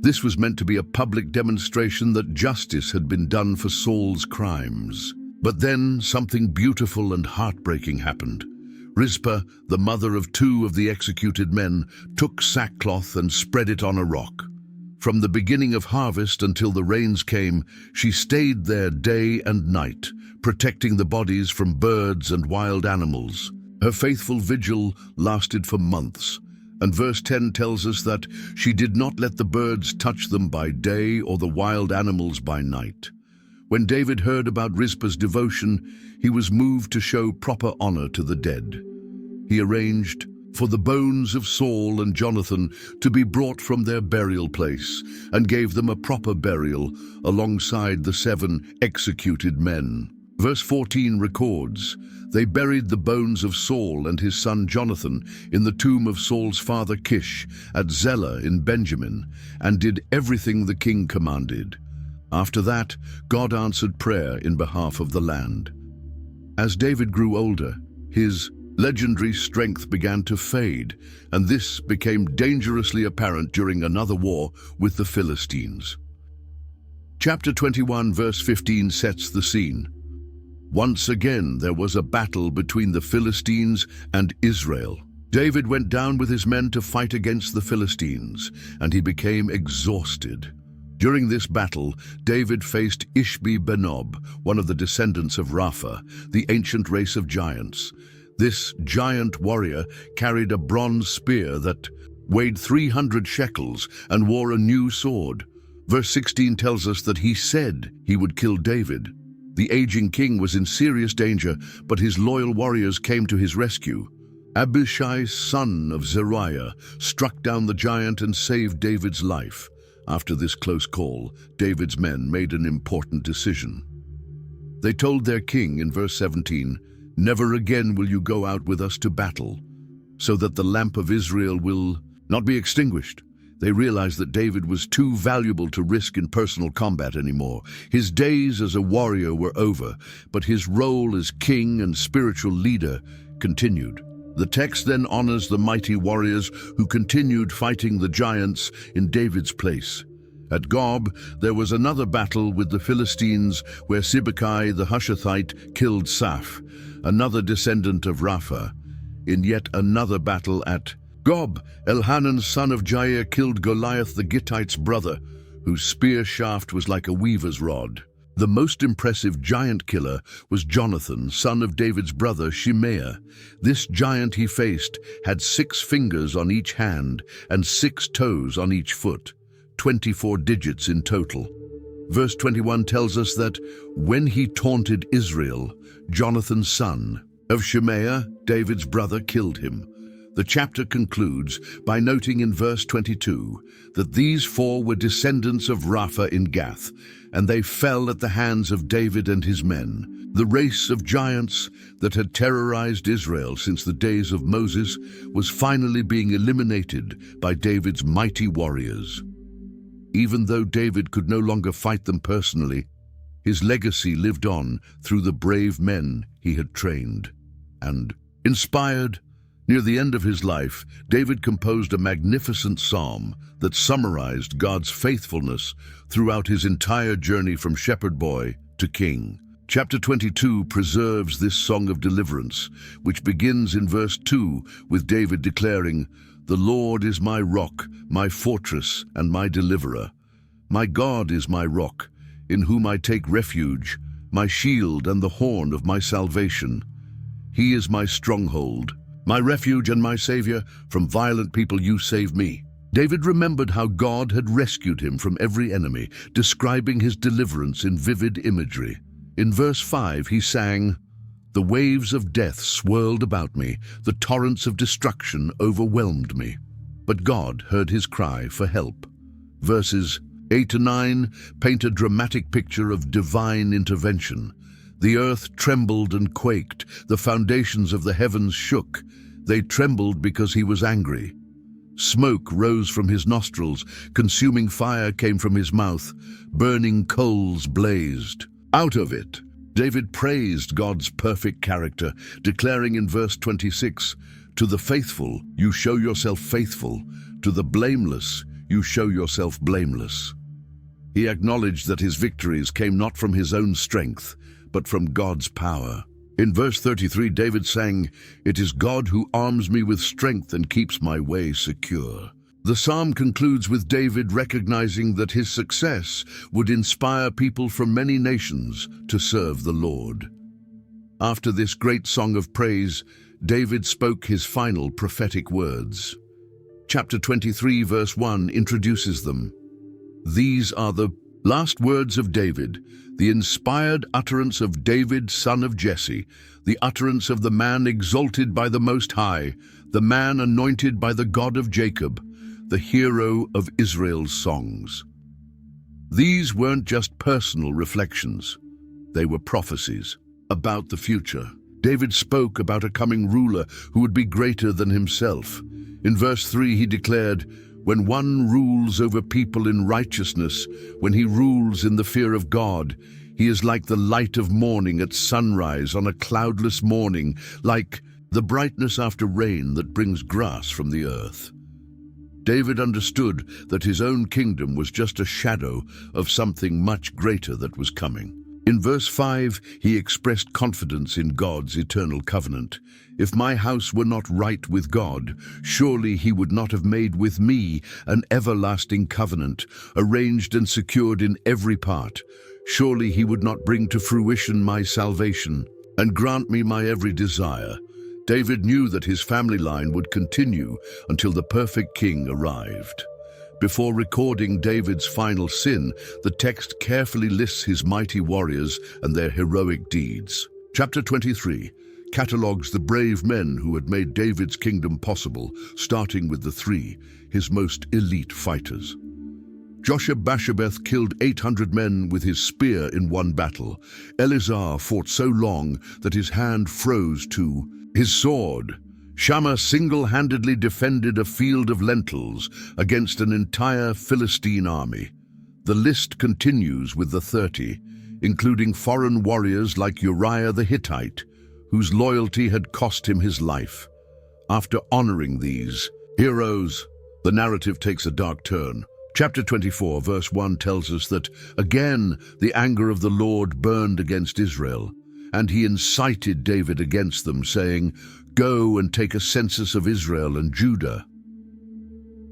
This was meant to be a public demonstration that justice had been done for Saul's crimes. But then something beautiful and heartbreaking happened. Rizpah, the mother of 2 of the executed men, took sackcloth and spread it on a rock. From the beginning of harvest until the rains came, she stayed there day and night, protecting the bodies from birds and wild animals. Her faithful vigil lasted for months, and verse 10 tells us that she did not let the birds touch them by day or the wild animals by night. When David heard about Rizpah's devotion, he was moved to show proper honor to the dead. He arranged for the bones of Saul and Jonathan to be brought from their burial place and gave them a proper burial alongside the 7 executed men. Verse 14 records, "They buried the bones of Saul and his son Jonathan in the tomb of Saul's father Kish at Zelah in Benjamin, and did everything the king commanded." After that, God answered prayer in behalf of the land. As David grew older, his legendary strength began to fade, and this became dangerously apparent during another war with the Philistines. Chapter 21, verse 15 sets the scene. Once again, there was a battle between the Philistines and Israel. David went down with his men to fight against the Philistines, and he became exhausted. During this battle, David faced Ish-bosheth, one of the descendants of Rapha, the ancient race of giants. This giant warrior carried a bronze spear that weighed 300 shekels and wore a new sword. Verse 16 tells us that he said he would kill David. The aging king was in serious danger, but his loyal warriors came to his rescue. Abishai, son of Zeruiah, struck down the giant and saved David's life. After this close call, David's men made an important decision. They told their king in verse 17, "Never again will you go out with us to battle, so that the lamp of Israel will not be extinguished." They realized that David was too valuable to risk in personal combat anymore. His days as a warrior were over, but his role as king and spiritual leader continued. The text then honors the mighty warriors who continued fighting the giants in David's place. At Gob, there was another battle with the Philistines where Sibbecai the Hushathite killed Saph, another descendant of Rapha. In yet another battle at Gob, Elhanan son of Jair killed Goliath the Gittite's brother, whose spear shaft was like a weaver's rod. The most impressive giant killer was Jonathan, son of David's brother Shimea. This giant he faced had 6 fingers on each hand and 6 toes on each foot, 24 digits in total. Verse 21 tells us that when he taunted Israel, Jonathan, son of Shimea, David's brother, killed him. The chapter concludes by noting in verse 22 that these 4 were descendants of Rapha in Gath, and they fell at the hands of David and his men. The race of giants that had terrorized Israel since the days of Moses was finally being eliminated by David's mighty warriors. Even though David could no longer fight them personally, his legacy lived on through the brave men he had trained. And, inspired, near the end of his life, David composed a magnificent psalm that summarized God's faithfulness throughout his entire journey from shepherd boy to king. Chapter 22 preserves this song of deliverance, which begins in verse 2 with David declaring, "The Lord is my rock, my fortress, and my deliverer. My God is my rock, in whom I take refuge, my shield and the horn of my salvation. He is my stronghold, my refuge and my savior. From violent people you save me." David remembered how God had rescued him from every enemy, describing his deliverance in vivid imagery. In verse 5 he sang, "The waves of death swirled about me, the torrents of destruction overwhelmed me. But God heard his cry for help." Verses 8 to 9 paint a dramatic picture of divine intervention. The earth trembled and quaked, the foundations of the heavens shook. They trembled because he was angry. Smoke rose from his nostrils, consuming fire came from his mouth, burning coals blazed. Out of it, David praised God's perfect character, declaring in verse 26, "To the faithful you show yourself faithful, to the blameless you show yourself blameless." He acknowledged that his victories came not from his own strength, but from God's power. In verse 33, David sang, "It is God who arms me with strength and keeps my way secure." The psalm concludes with David recognizing that his success would inspire people from many nations to serve the Lord. After this great song of praise, David spoke his final prophetic words. Chapter 23, verse 1 introduces them. These are the last words of David, the inspired utterance of David, son of Jesse, the utterance of the man exalted by the Most High, the man anointed by the God of Jacob, the hero of Israel's songs. These weren't just personal reflections. They were prophecies about the future. David spoke about a coming ruler who would be greater than himself. In verse 3 he declared, "When one rules over people in righteousness, when he rules in the fear of God, he is like the light of morning at sunrise on a cloudless morning, like the brightness after rain that brings grass from the earth." David understood that his own kingdom was just a shadow of something much greater that was coming. In verse 5, he expressed confidence in God's eternal covenant. "If my house were not right with God, surely he would not have made with me an everlasting covenant, arranged and secured in every part. Surely he would not bring to fruition my salvation and grant me my every desire." David knew that his family line would continue until the perfect king arrived. Before recording David's final sin, the text carefully lists his mighty warriors and their heroic deeds. Chapter 23 catalogues the brave men who had made David's kingdom possible, starting with the three, his most elite fighters. Bathsheba killed 800 men with his spear in one battle. Eleazar fought so long that his hand froze to his sword. Shammah single-handedly defended a field of lentils against an entire Philistine army. The list continues with the 30, including foreign warriors like Uriah the Hittite, whose loyalty had cost him his life. After honoring these heroes, the narrative takes a dark turn. Chapter 24, verse 1 tells us that, again, the anger of the Lord burned against Israel, and he incited David against them, saying, "Go and take a census of Israel and Judah."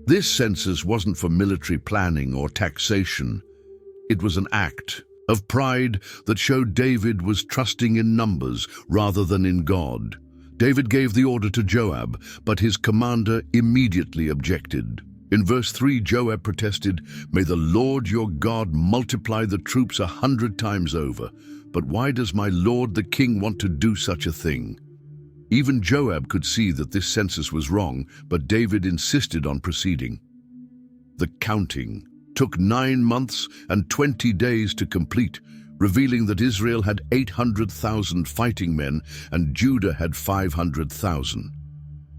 This census wasn't for military planning or taxation. It was an act of pride that showed David was trusting in numbers rather than in God. David gave the order to Joab, but his commander immediately objected. In verse 3, Joab protested, "May the Lord your God multiply the troops 100 times over. But why does my lord the king want to do such a thing?" Even Joab could see that this census was wrong, but David insisted on proceeding. The counting took 9 months and 20 days to complete, revealing that Israel had 800,000 fighting men and Judah had 500,000.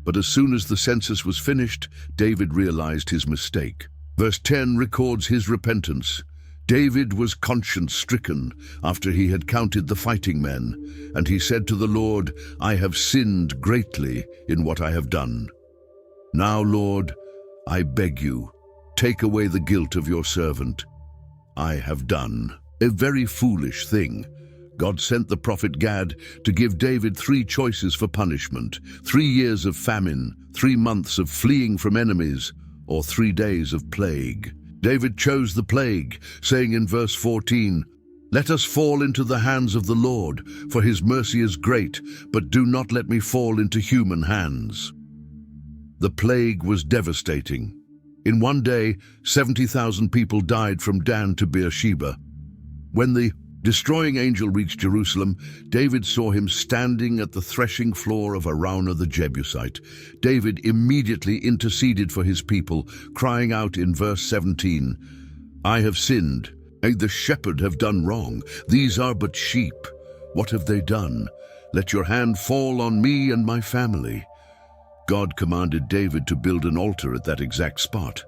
But as soon as the census was finished, David realized his mistake. Verse 10 records his repentance. David was conscience-stricken after he had counted the fighting men, and he said to the Lord, "I have sinned greatly in what I have done. Now, Lord, I beg you, take away the guilt of your servant. I have done a very foolish thing." God sent the prophet Gad to give David 3 choices for punishment: 3 years of famine, 3 months of fleeing from enemies, or 3 days of plague. David chose the plague, saying in verse 14, "Let us fall into the hands of the Lord, for his mercy is great, but do not let me fall into human hands." The plague was devastating. In one day, 70,000 people died from Dan to Beersheba. When the destroying angel reached Jerusalem, David saw him standing at the threshing floor of Araunah the Jebusite. David immediately interceded for his people, crying out in verse 17, "I have sinned, and the shepherd have done wrong. These are but sheep. What have they done? Let your hand fall on me and my family." God commanded David to build an altar at that exact spot.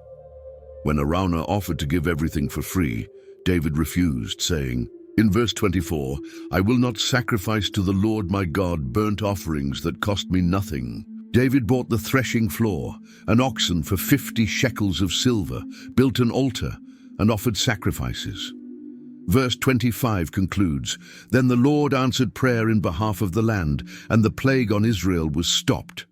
When Araunah offered to give everything for free, David refused, saying, in verse 24, "I will not sacrifice to the Lord my God burnt offerings that cost me nothing." David bought the threshing floor, an oxen for 50 shekels of silver, built an altar, and offered sacrifices. Verse 25 concludes, "Then the Lord answered prayer in behalf of the land, and the plague on Israel was stopped."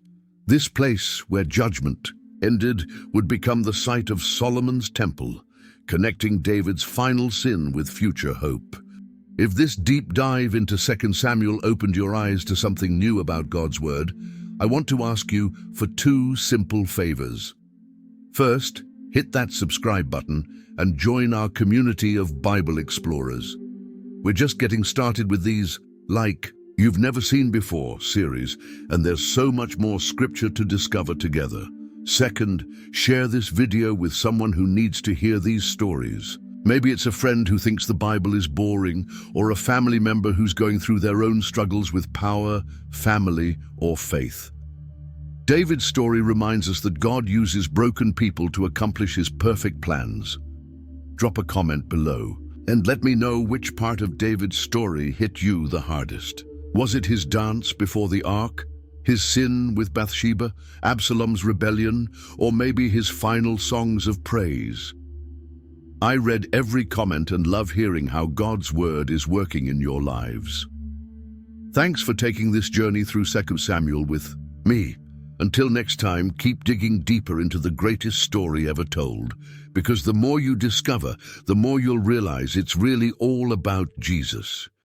This place, where judgment ended, would become the site of Solomon's temple, connecting David's final sin with future hope. If this deep dive into 2 Samuel opened your eyes to something new about God's Word, I want to ask you for 2 simple favors. First, hit that subscribe button and join our community of Bible explorers. We're just getting started with these, like You've Never Seen Before series, and there's so much more scripture to discover together. Second, share this video with someone who needs to hear these stories. Maybe it's a friend who thinks the Bible is boring, or a family member who's going through their own struggles with power, family, or faith. David's story reminds us that God uses broken people to accomplish his perfect plans. Drop a comment below, and let me know which part of David's story hit you the hardest. Was it his dance before the ark? His sin with Bathsheba? Absalom's rebellion? Or maybe his final songs of praise? I read every comment and love hearing how God's Word is working in your lives. Thanks for taking this journey through 2 Samuel with me. Until next time, keep digging deeper into the greatest story ever told, because the more you discover, the more you'll realize it's really all about Jesus.